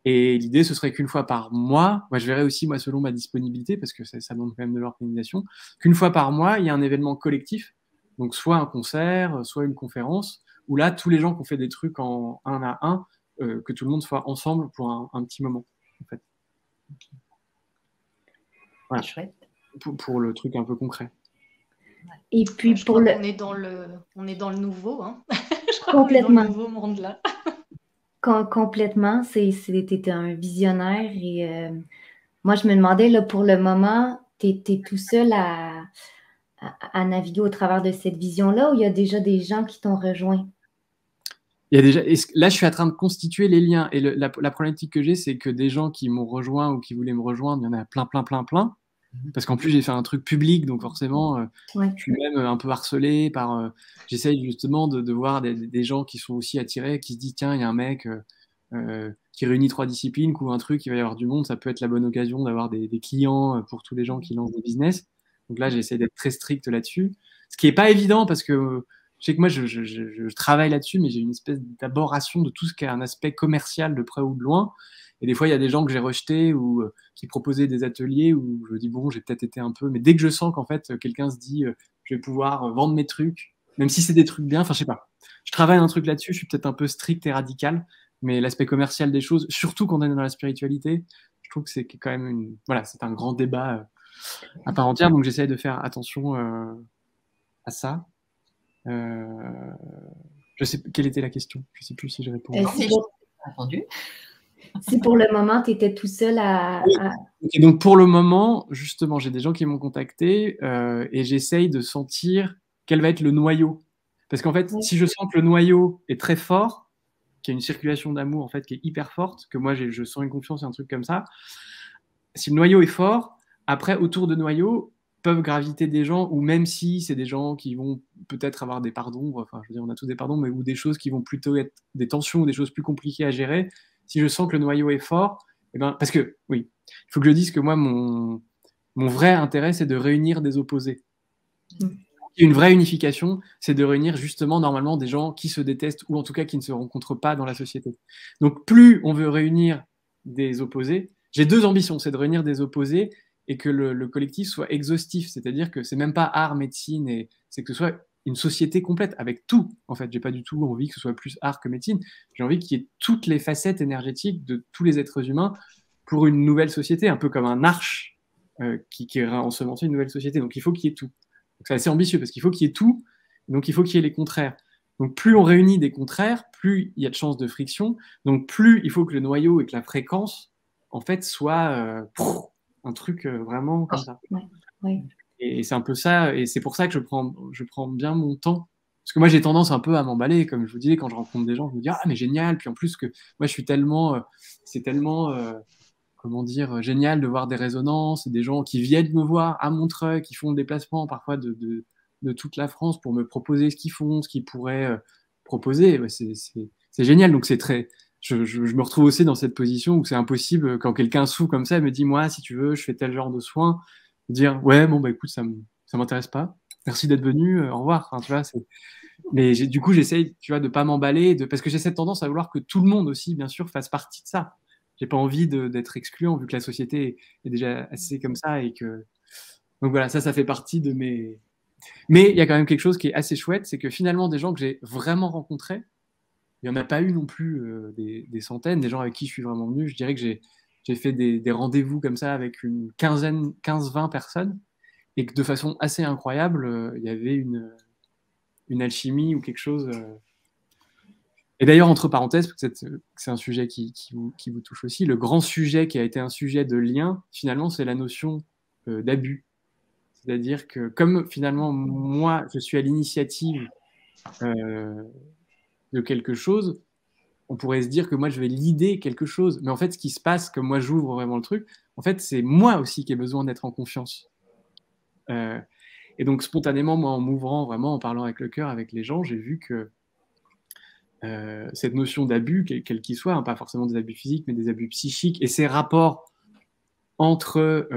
Et l'idée, ce serait qu'une fois par mois, moi je verrais aussi, moi, selon ma disponibilité, parce que ça demande quand même de l'organisation, qu'une fois par mois, il y a un événement collectif, donc soit un concert, soit une conférence, où là, tous les gens qui ont fait des trucs en 1 à 1, que tout le monde soit ensemble pour un petit moment, en fait. Voilà. Chouette. Pour le truc un peu concret. Et puis je crois qu'on est dans le nouveau, hein. Je crois complètement. qu'on est dans le nouveau monde là. Complètement, t'étais un visionnaire et moi je me demandais là pour le moment, t'es tout seul à naviguer au travers de cette vision-là, ou il y a déjà des gens qui t'ont rejoint? Il y a déjà, là, je suis en train de constituer les liens. Et la problématique que j'ai, c'est que des gens qui m'ont rejoint ou qui voulaient me rejoindre, il y en a plein. Parce qu'en plus, j'ai fait un truc public, donc forcément, je suis même un peu harcelé par. J'essaye justement de voir des gens qui sont aussi attirés, qui se disent, tiens, il y a un mec qui réunit 3 disciplines, qui ouvre un truc, il va y avoir du monde, ça peut être la bonne occasion d'avoir des clients pour tous les gens qui lancent des business. Donc là, j'essaie d'être très strict là-dessus. Ce qui n'est pas évident parce que je sais que moi, je travaille là-dessus, mais j'ai une espèce d'aberration de tout ce qui a un aspect commercial de près ou de loin. Et des fois, il y a des gens que j'ai rejetés ou qui proposaient des ateliers où je dis, bon, j'ai peut-être été un peu... Mais dès que je sens qu'en fait, quelqu'un se dit, je vais pouvoir vendre mes trucs, même si c'est des trucs bien, enfin, je sais pas. Je travaille un truc là-dessus, je suis peut-être un peu strict et radical, mais l'aspect commercial des choses, surtout quand on est dans la spiritualité, je trouve que c'est quand même voilà, c'est un grand débat à part entière, donc j'essaie de faire attention à ça. Je sais quelle était la question. Je sais plus si j'ai répondu. Si pour le moment, tu étais tout seul à... Et donc pour le moment, justement, j'ai des gens qui m'ont contacté et j'essaye de sentir quel va être le noyau. Parce qu'en fait, si je sens que le noyau est très fort, qu'il y a une circulation d'amour en fait qui est hyper forte, que moi je sens une confiance et un truc comme ça, si le noyau est fort, après autour de noyau peuvent graviter des gens, ou même si c'est des gens qui vont peut-être avoir des parts d'ombre, enfin je veux dire on a tous des parts d'ombre, mais ou des choses qui vont plutôt être des tensions ou des choses plus compliquées à gérer. Si je sens que le noyau est fort, eh ben, parce que oui, il faut que je dise que moi mon vrai intérêt c'est de réunir des opposés. Une vraie unification, c'est de réunir justement normalement des gens qui se détestent ou en tout cas qui ne se rencontrent pas dans la société. Donc plus on veut réunir des opposés, j'ai 2 ambitions, c'est de réunir des opposés et que le collectif soit exhaustif, c'est-à-dire que c'est même pas art, médecine, et c'est que ce soit une société complète avec tout. En fait, j'ai pas du tout envie que ce soit plus art que médecine. J'ai envie qu'il y ait toutes les facettes énergétiques de tous les êtres humains pour une nouvelle société, un peu comme un arche qui irait ensemencer une nouvelle société. Donc il faut qu'il y ait tout. Donc c'est assez ambitieux parce qu'il faut qu'il y ait tout, donc il faut qu'il y ait les contraires. Donc, plus on réunit des contraires, plus il y a de chances de friction. Donc, plus il faut que le noyau et que la fréquence, en fait, soit un truc vraiment comme ça. Ouais. Et c'est un peu ça, et c'est pour ça que je prends bien mon temps. Parce que moi, j'ai tendance un peu à m'emballer, comme je vous disais, quand je rencontre des gens, je me dis, ah, mais génial. Puis en plus, que moi, je suis tellement, c'est tellement, comment dire, génial de voir des résonances, et des gens qui viennent me voir à Montreuil, qui font le déplacement parfois de toute la France pour me proposer ce qu'ils font, ce qu'ils pourraient proposer. Ouais, c'est génial. Donc, c'est très. Je me retrouve aussi dans cette position où c'est impossible, quand quelqu'un souffre comme ça, il me dit, moi, si tu veux, je fais tel genre de soins, dire, ouais, bon, bah écoute, ça m'intéresse pas. Merci d'être venu, au revoir. Enfin, tu vois, mais du coup, j'essaye, tu vois, de pas m'emballer, parce que j'ai cette tendance à vouloir que tout le monde aussi, bien sûr, fasse partie de ça. J'ai pas envie d'être excluant, vu que la société est déjà assez comme ça, et que. Donc voilà, ça fait partie de mes. Mais il y a quand même quelque chose qui est assez chouette, c'est que finalement, des gens que j'ai vraiment rencontrés, il n'y en a pas eu non plus des centaines, des gens avec qui je suis vraiment venu. Je dirais que j'ai fait des rendez-vous comme ça avec une 15-20 personnes, et que de façon assez incroyable, il y avait une alchimie ou quelque chose. Et d'ailleurs, entre parenthèses, parce que c'est un sujet qui vous touche aussi, le grand sujet qui a été un sujet de lien, finalement, c'est la notion d'abus. C'est-à-dire que comme finalement, moi, je suis à l'initiative de quelque chose, on pourrait se dire que moi, je vais leader quelque chose. Mais en fait, ce qui se passe, comme moi, j'ouvre vraiment le truc, en fait, c'est moi aussi qui ai besoin d'être en confiance. Et donc, spontanément, moi, en m'ouvrant vraiment, en parlant avec le cœur, avec les gens, j'ai vu que cette notion d'abus, quel qu'il soit, hein, pas forcément des abus physiques, mais des abus psychiques, et ces rapports entre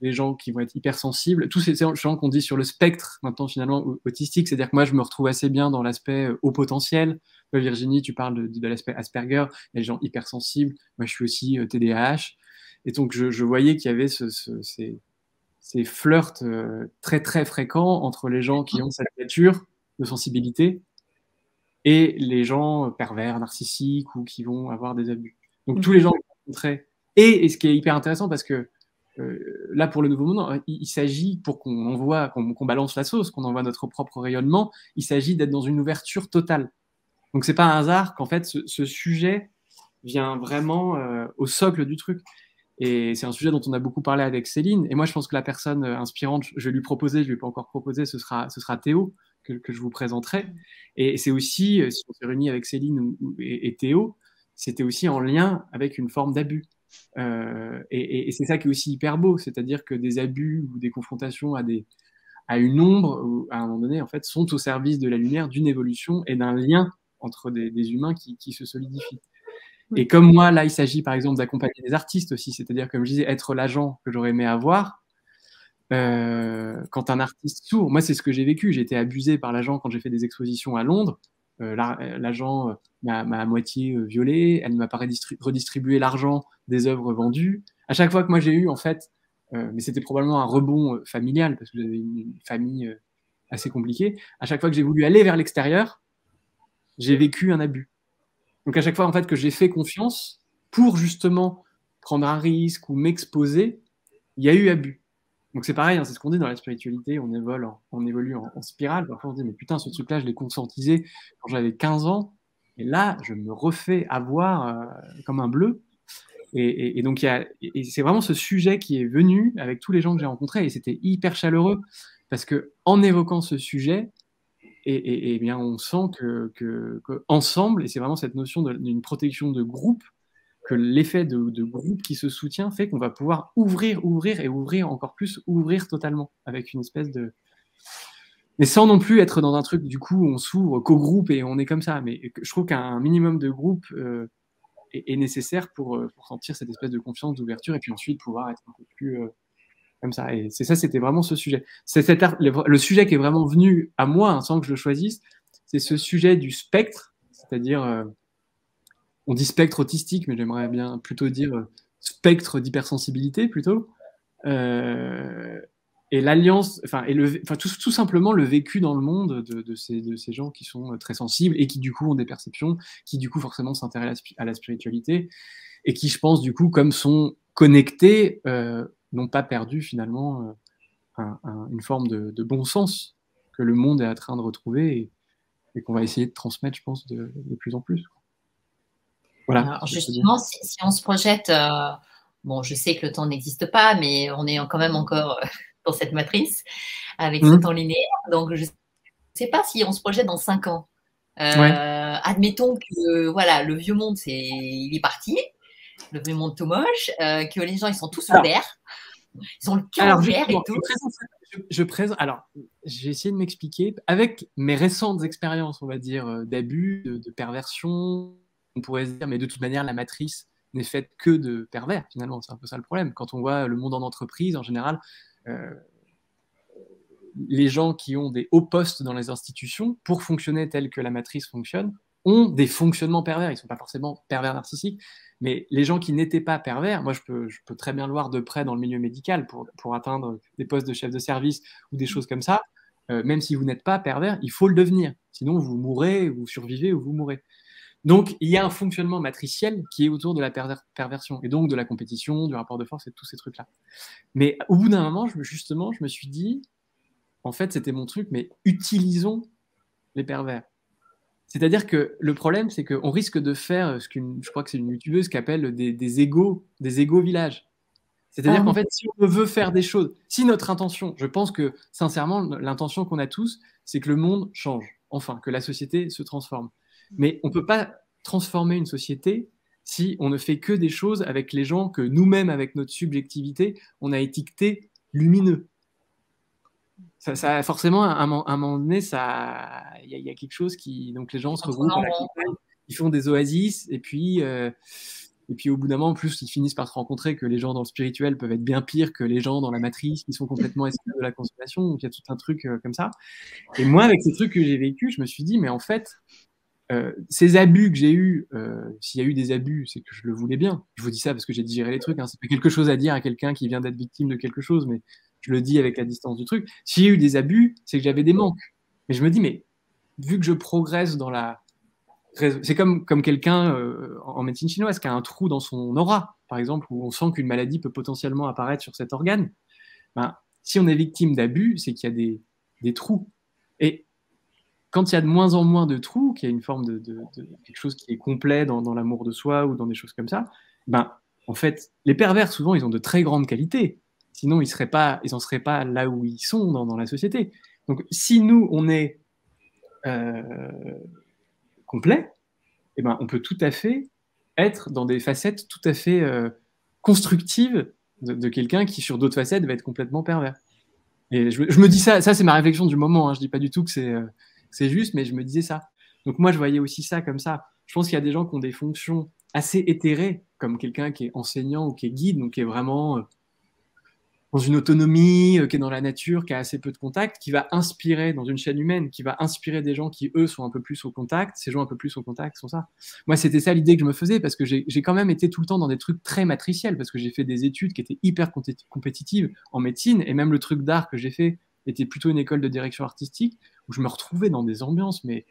les gens qui vont être hypersensibles, tous ces gens qu'on dit sur le spectre, maintenant, finalement, autistique, c'est-à-dire que moi, je me retrouve assez bien dans l'aspect haut potentiel. Virginie, tu parles de l'aspect Asperger, il y a des gens hypersensibles, moi, je suis aussi TDAH, et donc, je voyais qu'il y avait ces flirts très très fréquents entre les gens qui ont cette nature de sensibilité et les gens pervers, narcissiques ou qui vont avoir des abus. Donc tous les gens que j'ai rencontrés. Et ce qui est hyper intéressant, parce que là pour le Nouveau Monde, il s'agit, pour qu'on envoie, qu'on balance la sauce, qu'on envoie notre propre rayonnement, il s'agit d'être dans une ouverture totale. Donc c'est pas un hasard qu'en fait ce sujet vient vraiment au socle du truc. Et c'est un sujet dont on a beaucoup parlé avec Céline. Et moi, je pense que la personne inspirante, je vais lui proposer, je ne lui ai pas encore proposé, ce sera Théo, que je vous présenterai. Et c'est aussi, si on s'est réunis avec Céline et Théo, c'était aussi en lien avec une forme d'abus. Et c'est ça qui est aussi hyper beau, c'est-à-dire que des abus ou des confrontations à une ombre, ou à un moment donné, en fait, sont au service de la lumière, d'une évolution et d'un lien entre des humains qui se solidifient. Et comme moi, là, il s'agit par exemple d'accompagner des artistes aussi, c'est-à-dire, comme je disais, être l'agent que j'aurais aimé avoir. Quand un artiste s'ouvre, moi, c'est ce que j'ai vécu. J'ai été abusé par l'agent quand j'ai fait des expositions à Londres. L'agent m'a à moitié violé, elle ne m'a pas redistribué l'argent des œuvres vendues. À chaque fois que moi j'ai eu, en fait, mais c'était probablement un rebond familial, parce que j'avais une famille assez compliquée, à chaque fois que j'ai voulu aller vers l'extérieur, j'ai vécu un abus. Donc à chaque fois en fait que j'ai fait confiance pour justement prendre un risque ou m'exposer, il y a eu abus. Donc c'est pareil, hein, c'est ce qu'on dit dans la spiritualité, on évolue en spirale. Parfois on se dit mais putain, ce truc-là je l'ai conscientisé quand j'avais 15 ans, et là je me refais avoir comme un bleu. Et donc c'est vraiment ce sujet qui est venu avec tous les gens que j'ai rencontrés, et c'était hyper chaleureux parce que en évoquant ce sujet, et bien on sent que ensemble, et c'est vraiment cette notion d'une protection de groupe, que l'effet de groupe qui se soutient fait qu'on va pouvoir ouvrir encore plus, ouvrir totalement, avec une espèce de... Mais sans non plus être dans un truc, du coup, on s'ouvre qu'au groupe et on est comme ça. Mais je trouve qu'un minimum de groupe est nécessaire pour sentir cette espèce de confiance, d'ouverture, et puis ensuite pouvoir être un peu plus... comme ça. Et c'est ça, c'était vraiment ce sujet. Le sujet qui est vraiment venu à moi, hein, sans que je le choisisse, c'est ce sujet du spectre, c'est-à-dire, on dit spectre autistique, mais j'aimerais bien plutôt dire spectre d'hypersensibilité plutôt. Et l'alliance, tout simplement le vécu dans le monde de ces gens qui sont très sensibles et qui du coup ont des perceptions, qui du coup forcément s'intéressent à la spiritualité, et qui, je pense, du coup, comme sont connectés, n'ont pas perdu finalement une forme de bon sens que le monde est en train de retrouver. et qu'on va essayer de transmettre, je pense, de plus en plus. Voilà. Alors, justement, si on se projette, bon, je sais que le temps n'existe pas, mais on est quand même encore dans cette matrice avec ce temps linéaire. Donc, je ne sais pas si on se projette dans 5 ans. Admettons que voilà, le vieux monde, il est parti, le vieux monde tout moche, que les gens ils sont tous ouverts, ils ont le cœur ouvert et tout. Alors, j'ai essayé de m'expliquer avec mes récentes expériences, on va dire, d'abus, de perversion. On pourrait se dire, mais de toute manière, la matrice n'est faite que de pervers, finalement. C'est un peu ça le problème. Quand on voit le monde en entreprise, en général, les gens qui ont des hauts postes dans les institutions, pour fonctionner tel que la matrice fonctionne, ont des fonctionnements pervers. Ils ne sont pas forcément pervers narcissiques, mais les gens qui n'étaient pas pervers, moi je peux très bien le voir de près dans le milieu médical pour atteindre des postes de chef de service ou des choses comme ça. Même si vous n'êtes pas pervers, il faut le devenir. Sinon, vous mourrez, vous survivez ou vous mourrez. Donc, il y a un fonctionnement matriciel qui est autour de la perversion, et donc de la compétition, du rapport de force et de tous ces trucs-là. Mais au bout d'un moment, justement, je me suis dit, en fait, c'était mon truc, mais utilisons les pervers. C'est-à-dire que le problème, c'est qu'on risque de faire ce je crois que c'est une youtubeuse qui appelle des égos villages. C'est-à-dire qu'en fait, si on veut faire des choses, si notre intention, je pense que sincèrement, l'intention qu'on a tous, c'est que le monde change, enfin, que la société se transforme. Mais on ne peut pas transformer une société si on ne fait que des choses avec les gens que nous-mêmes, avec notre subjectivité, on a étiqueté lumineux. Ça, forcément, à un moment donné, il y a quelque chose qui... Donc les gens se regroupent, ils font des oasis, et puis au bout d'un moment, en plus, ils finissent par se rencontrer que les gens dans le spirituel peuvent être bien pires que les gens dans la matrice, qui sont complètement esclaves de la consommation. Donc il y a tout un truc comme ça. Et moi, avec ces trucs que j'ai vécu, je me suis dit, mais en fait... ces abus que j'ai eus, s'il y a eu des abus, c'est que je le voulais bien. Je vous dis ça parce que j'ai digéré les trucs. Hein. C'est pas quelque chose à dire à quelqu'un qui vient d'être victime de quelque chose, mais je le dis avec la distance du truc. S'il y a eu des abus, c'est que j'avais des manques. Mais je me dis, mais vu que je progresse dans la... C'est comme quelqu'un en médecine chinoise qui a un trou dans son aura, par exemple, où on sent qu'une maladie peut potentiellement apparaître sur cet organe. Ben, si on est victime d'abus, c'est qu'il y a des trous. Et quand il y a de moins en moins de trous, qu'il y a une forme de quelque chose qui est complet dans l'amour de soi ou dans des choses comme ça, ben, en fait, les pervers, souvent, ils ont de très grandes qualités. Sinon, ils n'en seraient pas là où ils sont dans la société. Donc, si nous, on est complet, eh ben, on peut tout à fait être dans des facettes tout à fait constructives de quelqu'un qui, sur d'autres facettes, va être complètement pervers. Et je me dis ça c'est ma réflexion du moment. Hein, je ne dis pas du tout que c'est juste, mais je me disais ça. Donc moi, je voyais aussi ça comme ça. Je pense qu'il y a des gens qui ont des fonctions assez éthérées, comme quelqu'un qui est enseignant ou qui est guide, donc qui est vraiment dans une autonomie, qui est dans la nature, qui a assez peu de contact, qui va inspirer dans une chaîne humaine, qui va inspirer des gens qui, eux, sont un peu plus au contact. Ces gens un peu plus au contact sont ça. Moi, c'était ça l'idée que je me faisais, parce que j'ai quand même été tout le temps dans des trucs très matriciels, parce que j'ai fait des études qui étaient hyper compétitives en médecine, et même le truc d'art que j'ai fait était plutôt une école de direction artistique, où je me retrouvais dans des ambiances, mais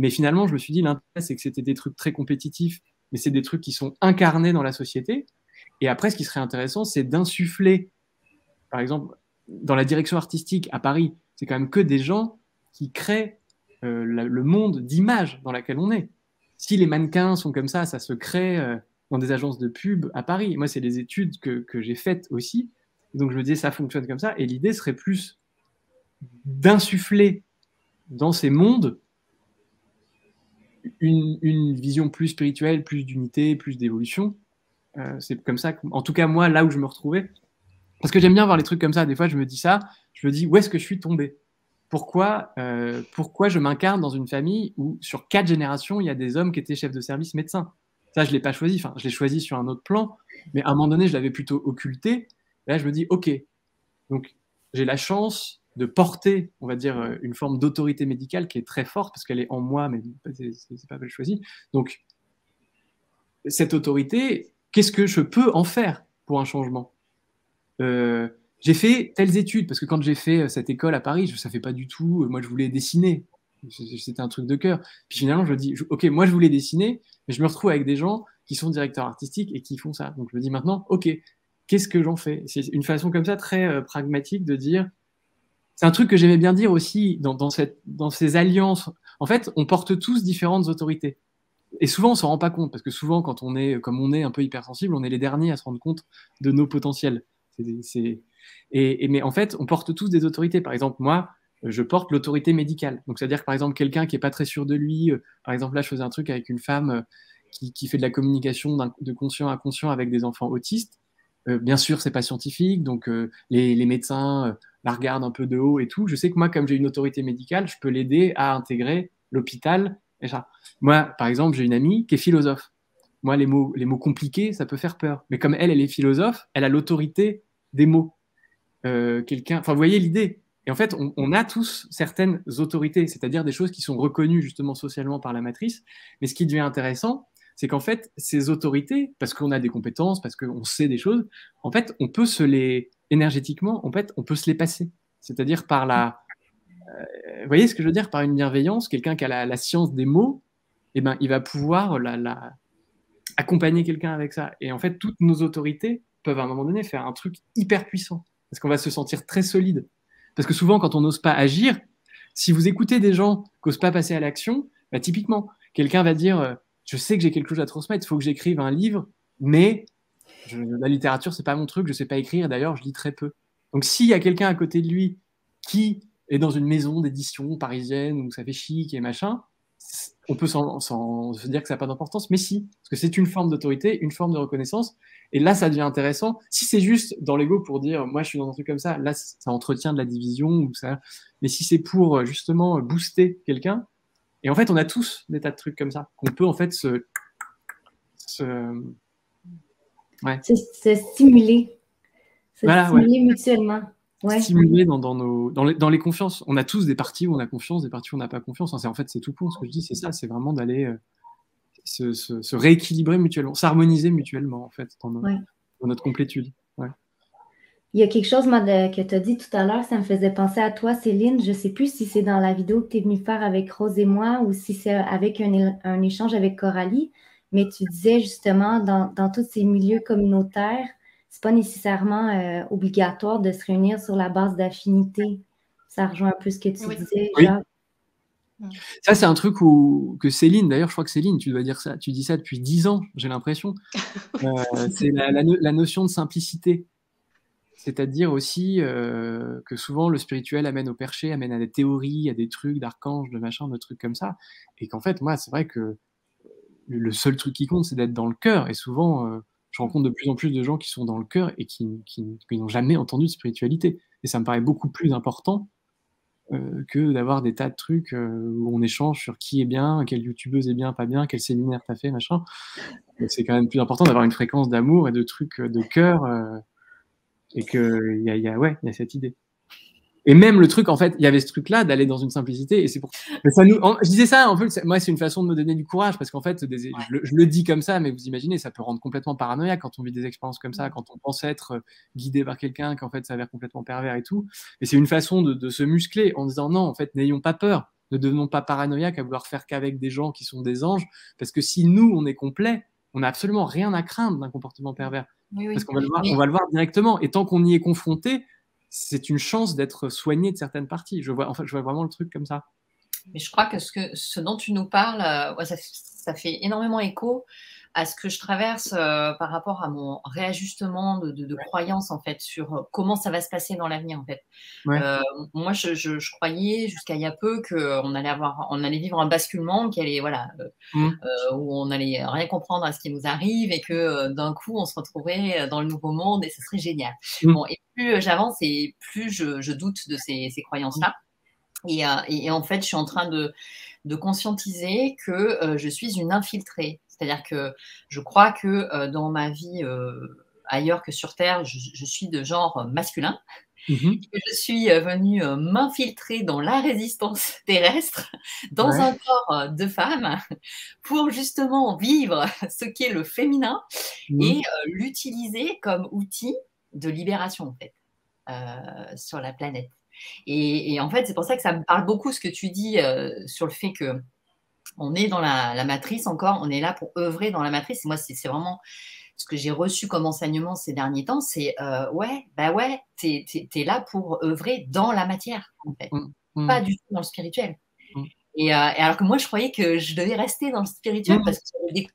finalement, je me suis dit, l'intérêt, c'est que c'était des trucs très compétitifs, mais c'est des trucs qui sont incarnés dans la société. Et après, ce qui serait intéressant, c'est d'insuffler, par exemple, dans la direction artistique à Paris, c'est quand même que des gens qui créent le monde d'image dans laquelle on est. Si les mannequins sont comme ça se crée dans des agences de pub à Paris. Moi, c'est des études que j'ai faites aussi. Donc, je me disais, ça fonctionne comme ça. Et l'idée serait plus d'insuffler dans ces mondes une vision plus spirituelle, plus d'unité, plus d'évolution. C'est comme ça, en tout cas, moi, là où je me retrouvais. Parce que j'aime bien voir les trucs comme ça. Des fois, je me dis ça. Je me dis, où est-ce que je suis tombé ? Pourquoi je m'incarne dans une famille où, sur 4 générations, il y a des hommes qui étaient chefs de service médecins ? Ça, je ne l'ai pas choisi. Enfin, je l'ai choisi sur un autre plan. Mais à un moment donné, je l'avais plutôt occulté. Et là, je me dis, OK. Donc, j'ai la chance de porter, on va dire, une forme d'autorité médicale qui est très forte parce qu'elle est en moi, mais c'est pas que je choisis. Donc, cette autorité, qu'est-ce que je peux en faire pour un changement ? J'ai fait telles études, parce que quand j'ai fait cette école à Paris, je ne savais pas du tout, moi je voulais dessiner, c'était un truc de cœur. Puis finalement, je me dis, ok, moi je voulais dessiner, mais je me retrouve avec des gens qui sont directeurs artistiques et qui font ça. Donc je me dis maintenant, ok, qu'est-ce que j'en fais ? C'est une façon comme ça très pragmatique de dire, c'est un truc que j'aimais bien dire aussi dans ces alliances En fait, on porte tous différentes autorités. Et souvent, on s'en rend pas compte, parce que souvent, quand on est, comme on est un peu hypersensible, on est les derniers à se rendre compte de nos potentiels. Mais en fait, on porte tous des autorités. Par exemple, moi, je porte l'autorité médicale. Donc, c'est-à-dire que, par exemple, quelqu'un qui est pas très sûr de lui, par exemple, là, je faisais un truc avec une femme qui fait de la communication de conscient à conscient avec des enfants autistes. Bien sûr, c'est pas scientifique, donc les médecins la regardent un peu de haut et tout. Je sais que moi, comme j'ai une autorité médicale, je peux l'aider à intégrer l'hôpital. Et ça. Moi, par exemple, j'ai une amie qui est philosophe. Moi, les mots compliqués, ça peut faire peur. Mais comme elle est philosophe, elle a l'autorité des mots. Enfin, vous voyez l'idée. Et en fait, on a tous certaines autorités, c'est-à-dire des choses qui sont reconnues justement socialement par la matrice. Mais ce qui devient intéressant, c'est qu'en fait, ces autorités, parce qu'on a des compétences, parce qu'on sait des choses, en fait, on peut énergétiquement, en fait, on peut se les passer. C'est-à-dire par vous voyez ce que je veux dire? Par une bienveillance, quelqu'un qui a la science des mots, eh ben, il va pouvoir accompagner quelqu'un avec ça. Et en fait, toutes nos autorités peuvent à un moment donné faire un truc hyper puissant, parce qu'on va se sentir très solide. Parce que souvent, quand on n'ose pas agir, si vous écoutez des gens qui n'osent pas passer à l'action, bah, typiquement, quelqu'un va dire je sais que j'ai quelque chose à transmettre, il faut que j'écrive un livre, mais la littérature, c'est pas mon truc, je sais pas écrire, d'ailleurs, je lis très peu. Donc, s'il y a quelqu'un à côté de lui qui est dans une maison d'édition parisienne où ça fait chic et machin, on peut se dire que ça n'a pas d'importance, mais si, parce que c'est une forme d'autorité, une forme de reconnaissance, et là, ça devient intéressant. Si c'est juste dans l'ego pour dire, moi, je suis dans un truc comme ça, là, ça entretient de la division, ou ça. Mais si c'est pour, justement, booster quelqu'un, et en fait, on a tous des tas de trucs comme ça, qu'on peut, en fait, ouais. Se stimuler. Voilà, stimuler mutuellement. Ouais. Stimuler dans les confiances. On a tous des parties où on a confiance, des parties où on n'a pas confiance. En fait, c'est tout con. Ce que je dis, c'est ça. C'est vraiment d'aller se rééquilibrer mutuellement, s'harmoniser mutuellement, en fait, dans notre complétude. Ouais. Il y a quelque chose que tu as dit tout à l'heure, ça me faisait penser à toi, Céline. Je ne sais plus si c'est dans la vidéo que tu es venue faire avec Rose et moi ou si c'est avec un échange avec Coralie, mais tu disais justement dans tous ces milieux communautaires, c'est pas nécessairement obligatoire de se réunir sur la base d'affinité. Ça rejoint un peu ce que tu disais, Jacques. Ça, c'est un truc que Céline, d'ailleurs, je crois que Céline, tu dois dire ça, tu dis ça depuis 10 ans, j'ai l'impression. C'est la notion de simplicité. C'est-à-dire aussi que souvent le spirituel amène au perché, amène à des théories, à des trucs d'archanges, de machin, de trucs comme ça. Et qu'en fait, moi, c'est vrai que le seul truc qui compte, c'est d'être dans le cœur. Et souvent, je rencontre de plus en plus de gens qui sont dans le cœur et qui n'ont jamais entendu de spiritualité. Et ça me paraît beaucoup plus important que d'avoir des tas de trucs où on échange sur qui est bien, quelle youtubeuse est bien, pas bien, quel séminaire t'as fait, machin. C'est quand même plus important d'avoir une fréquence d'amour et de trucs de cœur et qu'il y a cette idée. Et même le truc, en fait, il y avait ce truc-là d'aller dans une simplicité. Et c'est pour. Mais je disais ça, en fait, moi, c'est une façon de me donner du courage parce qu'en fait, je le dis comme ça, mais vous imaginez, ça peut rendre complètement paranoïaque quand on vit des expériences comme ça, quand on pense être guidé par quelqu'un, qu'en fait, ça a l'air complètement pervers et tout. Mais c'est une façon de se muscler en disant non, en fait, n'ayons pas peur, ne devenons pas paranoïaques à vouloir faire qu'avec des gens qui sont des anges, parce que si nous, on est complet, on n'a absolument rien à craindre d'un comportement pervers. Oui. Parce qu'on va le voir directement. Et tant qu'on y est confronté, c'est une chance d'être soigné de certaines parties. Je vois vraiment le truc comme ça. Mais je crois que ce dont tu nous parles, ça fait énormément écho à ce que je traverse par rapport à mon réajustement de croyances en fait sur comment ça va se passer dans l'avenir en fait. Ouais. Moi, je croyais jusqu'à il y a peu qu'on allait vivre un basculement, où on allait rien comprendre à ce qui nous arrive et que d'un coup on se retrouverait dans le nouveau monde et ce serait génial. Bon, et plus j'avance et plus je doute de ces croyances-là. Et en fait, je suis en train de conscientiser que je suis une infiltrée. C'est-à-dire que je crois que dans ma vie ailleurs que sur Terre, je suis de genre masculin. Que je suis venue m'infiltrer dans la résistance terrestre, dans un corps de femme, pour justement vivre ce qu'est le féminin et l'utiliser comme outil de libération, en fait, sur la planète. Et en fait, c'est pour ça que ça me parle beaucoup ce que tu dis sur le fait que on est dans la matrice encore, on est là pour œuvrer dans la matrice. Et moi, c'est vraiment ce que j'ai reçu comme enseignement ces derniers temps, c'est t'es là pour œuvrer dans la matière, en fait. Pas du tout dans le spirituel. Et alors que moi, je croyais que je devais rester dans le spirituel parce que j'avais des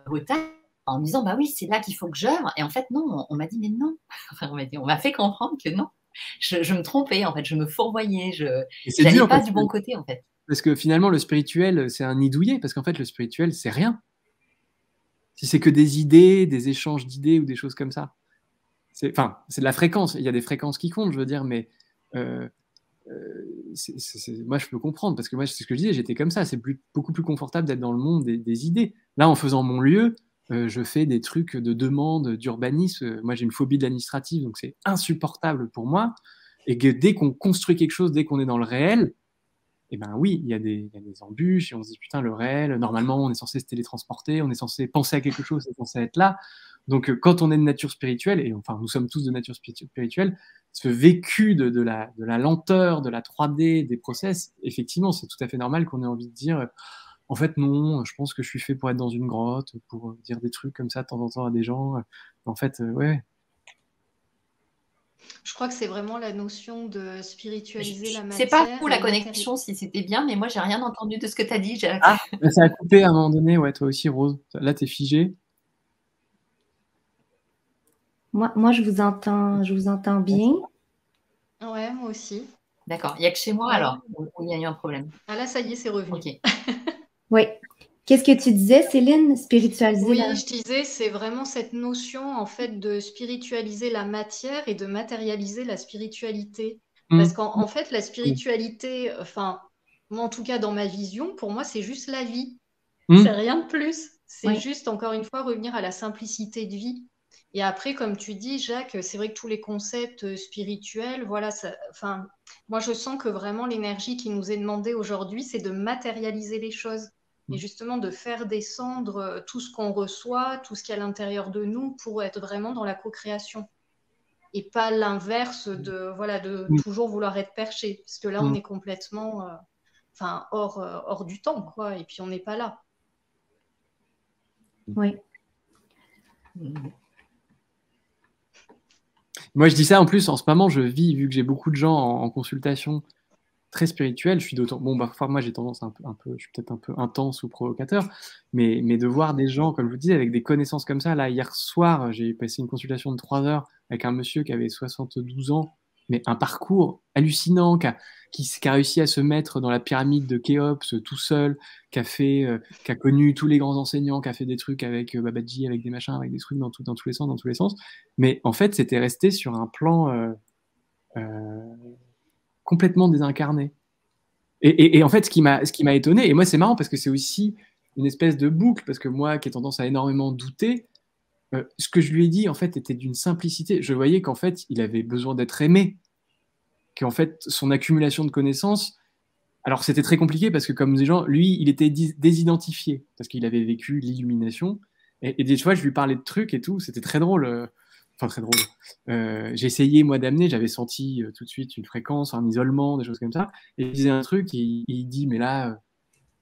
retard en me disant, bah oui, c'est là qu'il faut que j'œuvre. Et en fait, non, on m'a dit, mais non. Enfin, on m'a fait comprendre que non. Je me trompais, en fait, je me fourvoyais, Et c'est j'allais dur pas parce du bon côté, en fait. parce que finalement, le spirituel, c'est un nid douillet, parce qu'en fait, le spirituel, c'est rien. Si c'est que des idées, des échanges d'idées ou des choses comme ça. Enfin, c'est de la fréquence. Il y a des fréquences qui comptent, je veux dire, mais euh, moi, je peux comprendre, parce que moi, c'est ce que je disais, j'étais comme ça. C'est beaucoup plus confortable d'être dans le monde des idées. Là, en faisant mon lieu, je fais des trucs de demande, d'urbanisme. Moi, j'ai une phobie de l'administratif, donc c'est insupportable pour moi. Et que dès qu'on construit quelque chose, dès qu'on est dans le réel, eh ben oui, il y a des embûches, et on se dit, putain, le réel, normalement, on est censé se télétransporter, on est censé penser à quelque chose, c'est censé être là. Donc, quand on est de nature spirituelle, et enfin, nous sommes tous de nature spirituelle, ce vécu de la lenteur, de la 3D, des process, effectivement, c'est tout à fait normal qu'on ait envie de dire, en fait, non, je pense que je suis fait pour être dans une grotte, pour dire des trucs comme ça de temps en temps à des gens. En fait, ouais. Je crois que c'est vraiment la notion de spiritualiser la C'est pas matière fou et la de connexion si c'était bien, mais moi j'ai rien entendu de ce que tu as dit, Jacques. Ah, ça a coupé à un moment donné, ouais, toi aussi, Rose. Là, t'es figé. Moi, je vous entends bien. Ouais, moi aussi. D'accord, il n'y a que chez moi Ouais. alors où il y a eu un problème. Ah là, ça y est, c'est revenu. Ok. Oui. Qu'est-ce que tu disais, Céline? Spiritualiser Oui, la... je disais, c'est vraiment cette notion en fait de spiritualiser la matière et de matérialiser la spiritualité. Parce qu'en fait, la spiritualité, enfin, moi en tout cas dans ma vision, pour moi, c'est juste la vie. C'est rien de plus. C'est Oui. juste, encore une fois, revenir à la simplicité de vie. Et après, comme tu dis, Jacques, c'est vrai que tous les concepts spirituels, voilà, enfin, moi je sens que vraiment l'énergie qui nous est demandée aujourd'hui, c'est de matérialiser les choses et justement de faire descendre tout ce qu'on reçoit, tout ce qu'il y a à l'intérieur de nous pour être vraiment dans la co-création. Et pas l'inverse de, voilà, de toujours vouloir être perché. Parce que là, on est complètement enfin, hors du temps, quoi. Et puis, on n'est pas là. Oui. Moi, je dis ça en plus, en ce moment, je vis, vu que j'ai beaucoup de gens en consultation très spirituelle, je suis d'autant. Bon, parfois, moi, j'ai tendance je suis peut-être un peu intense ou provocateur, mais de voir des gens, comme je vous disais, avec des connaissances comme ça. Là, hier soir, j'ai passé une consultation de 3 heures avec un monsieur qui avait 72 ans, mais un parcours hallucinant, qui a réussi à se mettre dans la pyramide de Khéops tout seul, qui a connu tous les grands enseignants, qui a fait des trucs avec Babaji, avec des machins, avec des trucs dans tous les sens. Mais en fait, c'était resté sur un plan complètement désincarné. Et en fait, ce qui m'a étonné, et moi c'est marrant parce que c'est aussi une espèce de boucle, parce que moi qui ai tendance à énormément douter, ce que je lui ai dit en fait était d'une simplicité. Je voyais qu'en fait il avait besoin d'être aimé, qu'en fait son accumulation de connaissances, alors c'était très compliqué parce que comme des gens, lui il était désidentifié parce qu'il avait vécu l'illumination, et des fois je lui parlais de trucs et tout, c'était très drôle. Enfin, très drôle. J'ai essayé, moi, d'amener, j'avais senti tout de suite une fréquence, un isolement, des choses comme ça. Et il disait un truc, et il dit, mais là,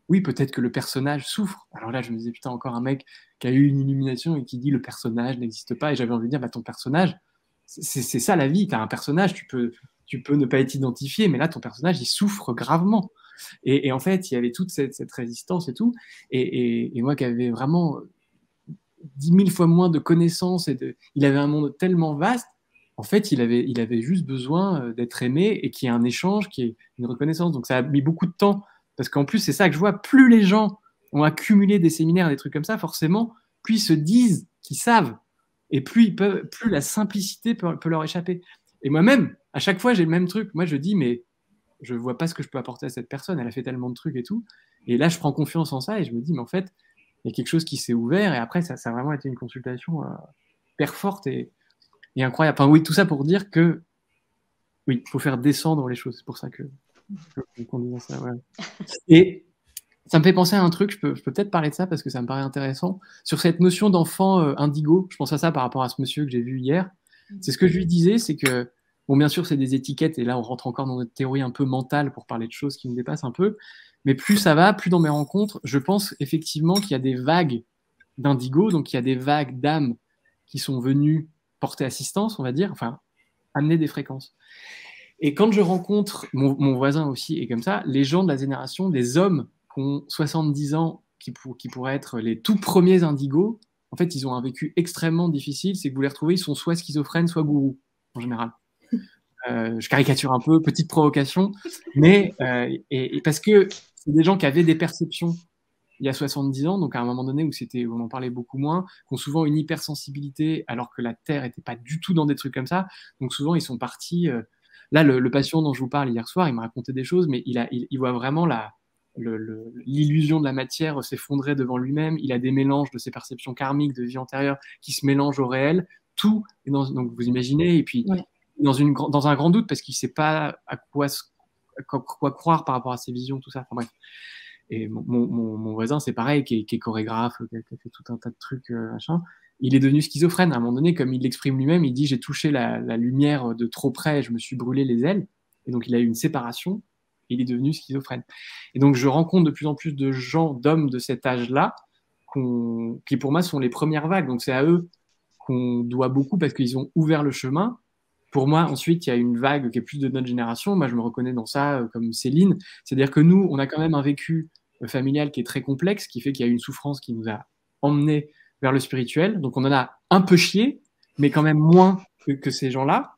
oui, peut-être que le personnage souffre. Alors là, je me disais, putain, encore un mec qui a eu une illumination et qui dit, le personnage n'existe pas. Et j'avais envie de dire, bah, ton personnage, c'est ça la vie. Tu as un personnage, tu peux ne pas être identifié, mais là, ton personnage, il souffre gravement. Et en fait, il y avait toute cette résistance et tout. Et moi qui avais vraiment 10 000 fois moins de connaissances, il avait un monde tellement vaste. En fait, il avait juste besoin d'être aimé et qu'il y ait un échange, qu'il y ait une reconnaissance. Donc, ça a mis beaucoup de temps. Parce qu'en plus, c'est ça que je vois. Plus les gens ont accumulé des séminaires, des trucs comme ça, forcément, plus ils se disent qu'ils savent. Et plus la simplicité peut leur échapper. Et moi-même, à chaque fois, j'ai le même truc. Moi, je dis, mais je vois pas ce que je peux apporter à cette personne. Elle a fait tellement de trucs et tout. Et là, je prends confiance en ça et je me dis, mais en fait, il y a quelque chose qui s'est ouvert. Et après, ça a vraiment été une consultation hyper forte et incroyable. Enfin, oui, tout ça pour dire que, oui, il faut faire descendre les choses. C'est pour ça qu'on disait ça. Ouais. Et ça me fait penser à un truc, je peux peut-être parler de ça parce que ça me paraît intéressant. Sur cette notion d'enfant indigo, je pense à ça par rapport à ce monsieur que j'ai vu hier. C'est ce que je lui disais, c'est que, bon, bien sûr, c'est des étiquettes, et là, on rentre encore dans notre théorie un peu mentale pour parler de choses qui me dépassent un peu. Mais plus ça va, plus dans mes rencontres, je pense effectivement qu'il y a des vagues d'indigo, donc il y a des vagues d'âmes qui sont venues porter assistance, on va dire, enfin, amener des fréquences. Et quand je rencontre mon voisin aussi, et comme ça, les gens de la génération, des hommes qui ont 70 ans, qui pourraient être les tout premiers indigos, en fait, ils ont un vécu extrêmement difficile. C'est que vous les retrouvez, ils sont soit schizophrènes, soit gourous, en général. Je caricature un peu, petite provocation, mais et parce que c'est des gens qui avaient des perceptions il y a 70 ans, donc à un moment donné où on en parlait beaucoup moins, qui ont souvent une hypersensibilité, alors que la Terre n'était pas du tout dans des trucs comme ça. Donc souvent, ils sont partis. Là, le patient dont je vous parle hier soir, il m'a raconté des choses, mais il voit vraiment l'illusion de la matière s'effondrer devant lui-même. Il a des mélanges de ses perceptions karmiques de vie antérieure qui se mélangent au réel. Tout est donc vous imaginez, et puis dans un grand doute parce qu'il ne sait pas à quoi croire par rapport à ses visions, tout ça. Enfin bref. Et mon voisin, c'est pareil, qui est chorégraphe, qui a fait tout un tas de trucs, machin. Il est devenu schizophrène. À un moment donné, comme il l'exprime lui-même, il dit j'ai touché la lumière de trop près, je me suis brûlé les ailes. Et donc il a eu une séparation. Et il est devenu schizophrène. Et donc je rencontre de plus en plus de gens, d'hommes de cet âge-là, qui pour moi sont les premières vagues. Donc c'est à eux qu'on doit beaucoup parce qu'ils ont ouvert le chemin. Pour moi, ensuite, il y a une vague qui est plus de notre génération. Moi, je me reconnais dans ça comme Céline. C'est-à-dire que nous, on a quand même un vécu familial qui est très complexe, qui fait qu'il y a une souffrance qui nous a emmenés vers le spirituel. Donc, on en a un peu chié, mais quand même moins que ces gens-là.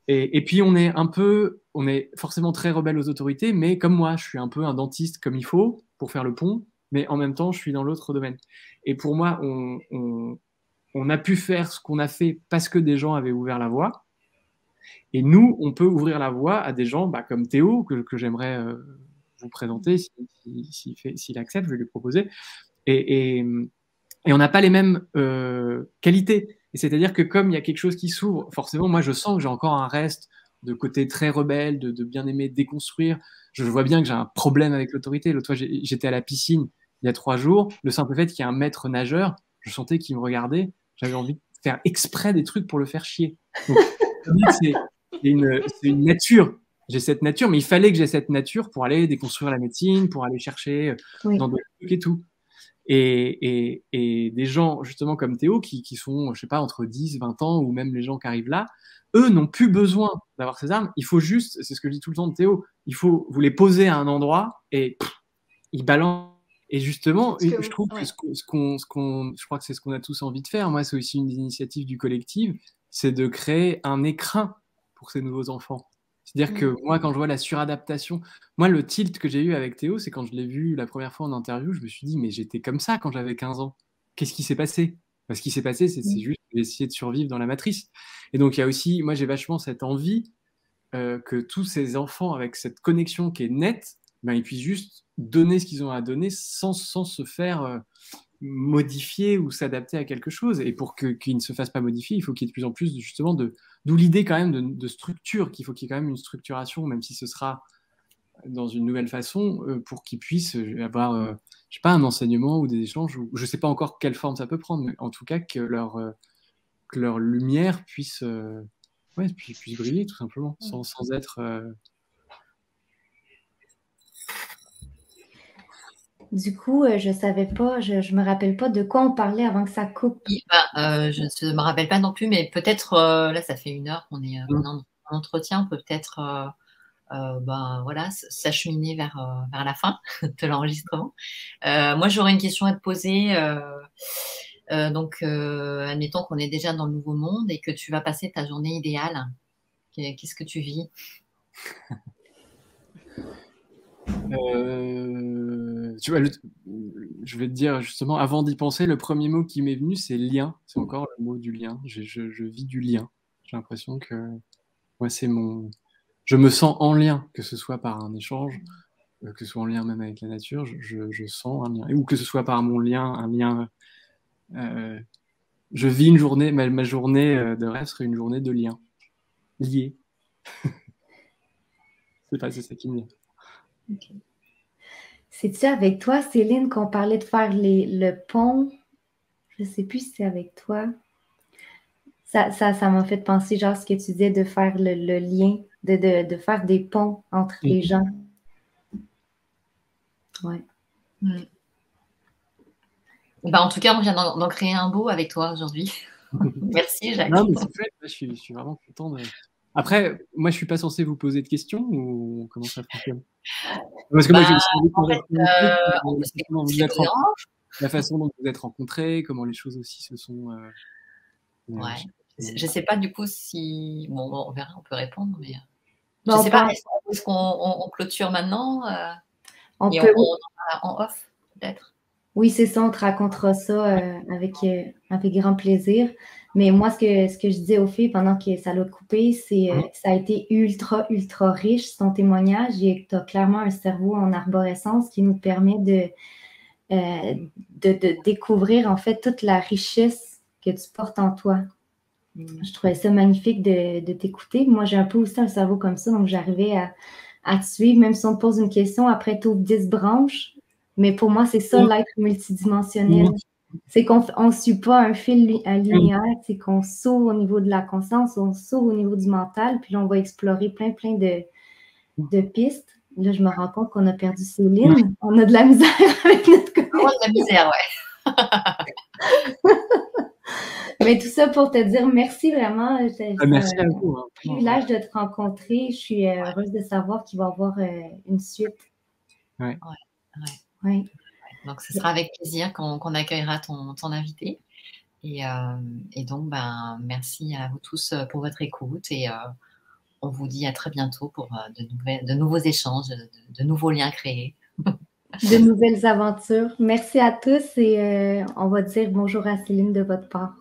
Et puis, on est forcément très rebelle aux autorités, mais comme moi, je suis un peu un dentiste comme il faut pour faire le pont, mais en même temps, je suis dans l'autre domaine. Et pour moi, on a pu faire ce qu'on a fait parce que des gens avaient ouvert la voie. Et nous, on peut ouvrir la voie à des gens comme Théo, que j'aimerais vous présenter, s'il accepte, je vais lui proposer. Et on n'a pas les mêmes qualités. Et c'est-à-dire que comme il y a quelque chose qui s'ouvre, forcément, moi, je sens que j'ai encore un reste de côté très rebelle, de bien aimer déconstruire. Je vois bien que j'ai un problème avec l'autorité. L'autre fois, j'étais à la piscine il y a 3 jours. Le simple fait qu'il y ait un maître nageur, je sentais qu'il me regardait. J'avais envie de faire exprès des trucs pour le faire chier. Donc, c'est une nature. J'ai cette nature, mais il fallait que j'ai cette nature pour aller déconstruire la médecine, pour aller chercher dans des trucs et tout. Et des gens, justement, comme Théo, qui sont, je sais pas, entre 10, 20 ans, ou même les gens qui arrivent là, eux n'ont plus besoin d'avoir ces armes. Il faut juste, c'est ce que je dis tout le temps de Théo, il faut vous les poser à un endroit et ils balancent. Et justement, je trouve que je crois que c'est ce qu'on a tous envie de faire. Moi, c'est aussi une initiative du collectif, c'est de créer un écrin pour ces nouveaux enfants. C'est-à-dire que moi, quand je vois la suradaptation, moi, le tilt que j'ai eu avec Théo, c'est quand je l'ai vu la première fois en interview, je me suis dit, mais j'étais comme ça quand j'avais 15 ans. Qu'est-ce qui s'est passé? Ce qui s'est passé, c'est juste essayer de survivre dans la matrice. Et donc, il y a aussi, moi, j'ai vachement cette envie que tous ces enfants, avec cette connexion qui est nette, ils puissent juste donner ce qu'ils ont à donner sans se faire modifier ou s'adapter à quelque chose. Et pour qu'ils ne se fassent pas modifier, il faut qu'il y ait de plus en plus justement d'où l'idée quand même de structure, qu'il faut qu'il y ait quand même une structuration, même si ce sera dans une nouvelle façon, pour qu'ils puissent avoir, je sais pas, un enseignement ou des échanges, ou je sais pas encore quelle forme ça peut prendre, mais en tout cas que leur lumière puisse briller tout simplement, sans être... Du coup, je savais pas, je me rappelle pas de quoi on parlait avant que ça coupe. Oui, je ne me rappelle pas non plus, mais peut-être, là, ça fait 1 heure qu'on est en entretien, on peut peut-être voilà, s'acheminer vers la fin de l'enregistrement. Moi, j'aurais une question à te poser. Donc, admettons qu'on est déjà dans le nouveau monde et que tu vas passer ta journée idéale. Qu'est-ce que tu vis? Tu vois, je vais te dire justement, avant d'y penser, le premier mot qui m'est venu, c'est lien. C'est encore le mot du lien. Je vis du lien. J'ai l'impression que moi, je me sens en lien, que ce soit par un échange, que ce soit en lien même avec la nature, je sens un lien. Ou que ce soit par mon lien, un lien. Je vis une journée, ma journée de rêve serait une journée de lien. Lié. C'est ça qui me vient. Okay. C'est-tu avec toi, Céline, qu'on parlait de faire le pont? Je ne sais plus si c'est avec toi. Ça m'a fait penser, genre, ce que tu disais de faire le lien, de faire des ponts entre les gens. Ouais. En tout cas, moi, je viens d'en créer un beau avec toi aujourd'hui. Merci, Jacques. Non, mais c'est fait. Je suis vraiment content de... Après, moi, je suis pas censé vous poser de questions ou comment ça fonctionne? Parce que moi, j'ai envie En fait, la façon dont vous êtes rencontrés, comment les choses aussi se sont. Ouais. Je sais pas du coup si. Bon, on verra, on peut répondre, mais. Je Bon, sais pas, est-ce qu'on clôture maintenant on et peut. on en off, peut-être? Oui, c'est ça, on te racontera ça avec grand plaisir. Mais moi, ce que je disais aux filles pendant que ça l'a coupé, c'est ça a été ultra, ultra riche, ton témoignage. Tu as clairement un cerveau en arborescence qui nous permet de découvrir en fait toute la richesse que tu portes en toi. Je trouvais ça magnifique de t'écouter. Moi, j'ai un peu aussi un cerveau comme ça, donc j'arrivais à te suivre. Même si on te pose une question, après, tu ouvres 10 branches. Mais pour moi, c'est ça l'être multidimensionnel. C'est qu'on ne suit pas un fil linéaire, c'est qu'on s'ouvre au niveau de la conscience, on s'ouvre au niveau du mental, puis là, on va explorer plein de pistes. Là, je me rends compte qu'on a perdu Céline. On a de la misère avec notre connexion. On a de la misère, ouais. Mais tout ça pour te dire merci vraiment. Merci à vous. C'est un privilège de te rencontrer. Je suis heureuse de savoir qu'il va y avoir une suite. Ouais. Donc, ce sera avec plaisir qu'on accueillera ton invité. Et donc, merci à vous tous pour votre écoute et on vous dit à très bientôt pour de nouveaux échanges, de nouveaux liens créés. De nouvelles aventures. Merci à tous et on va dire bonjour à Céline de votre part.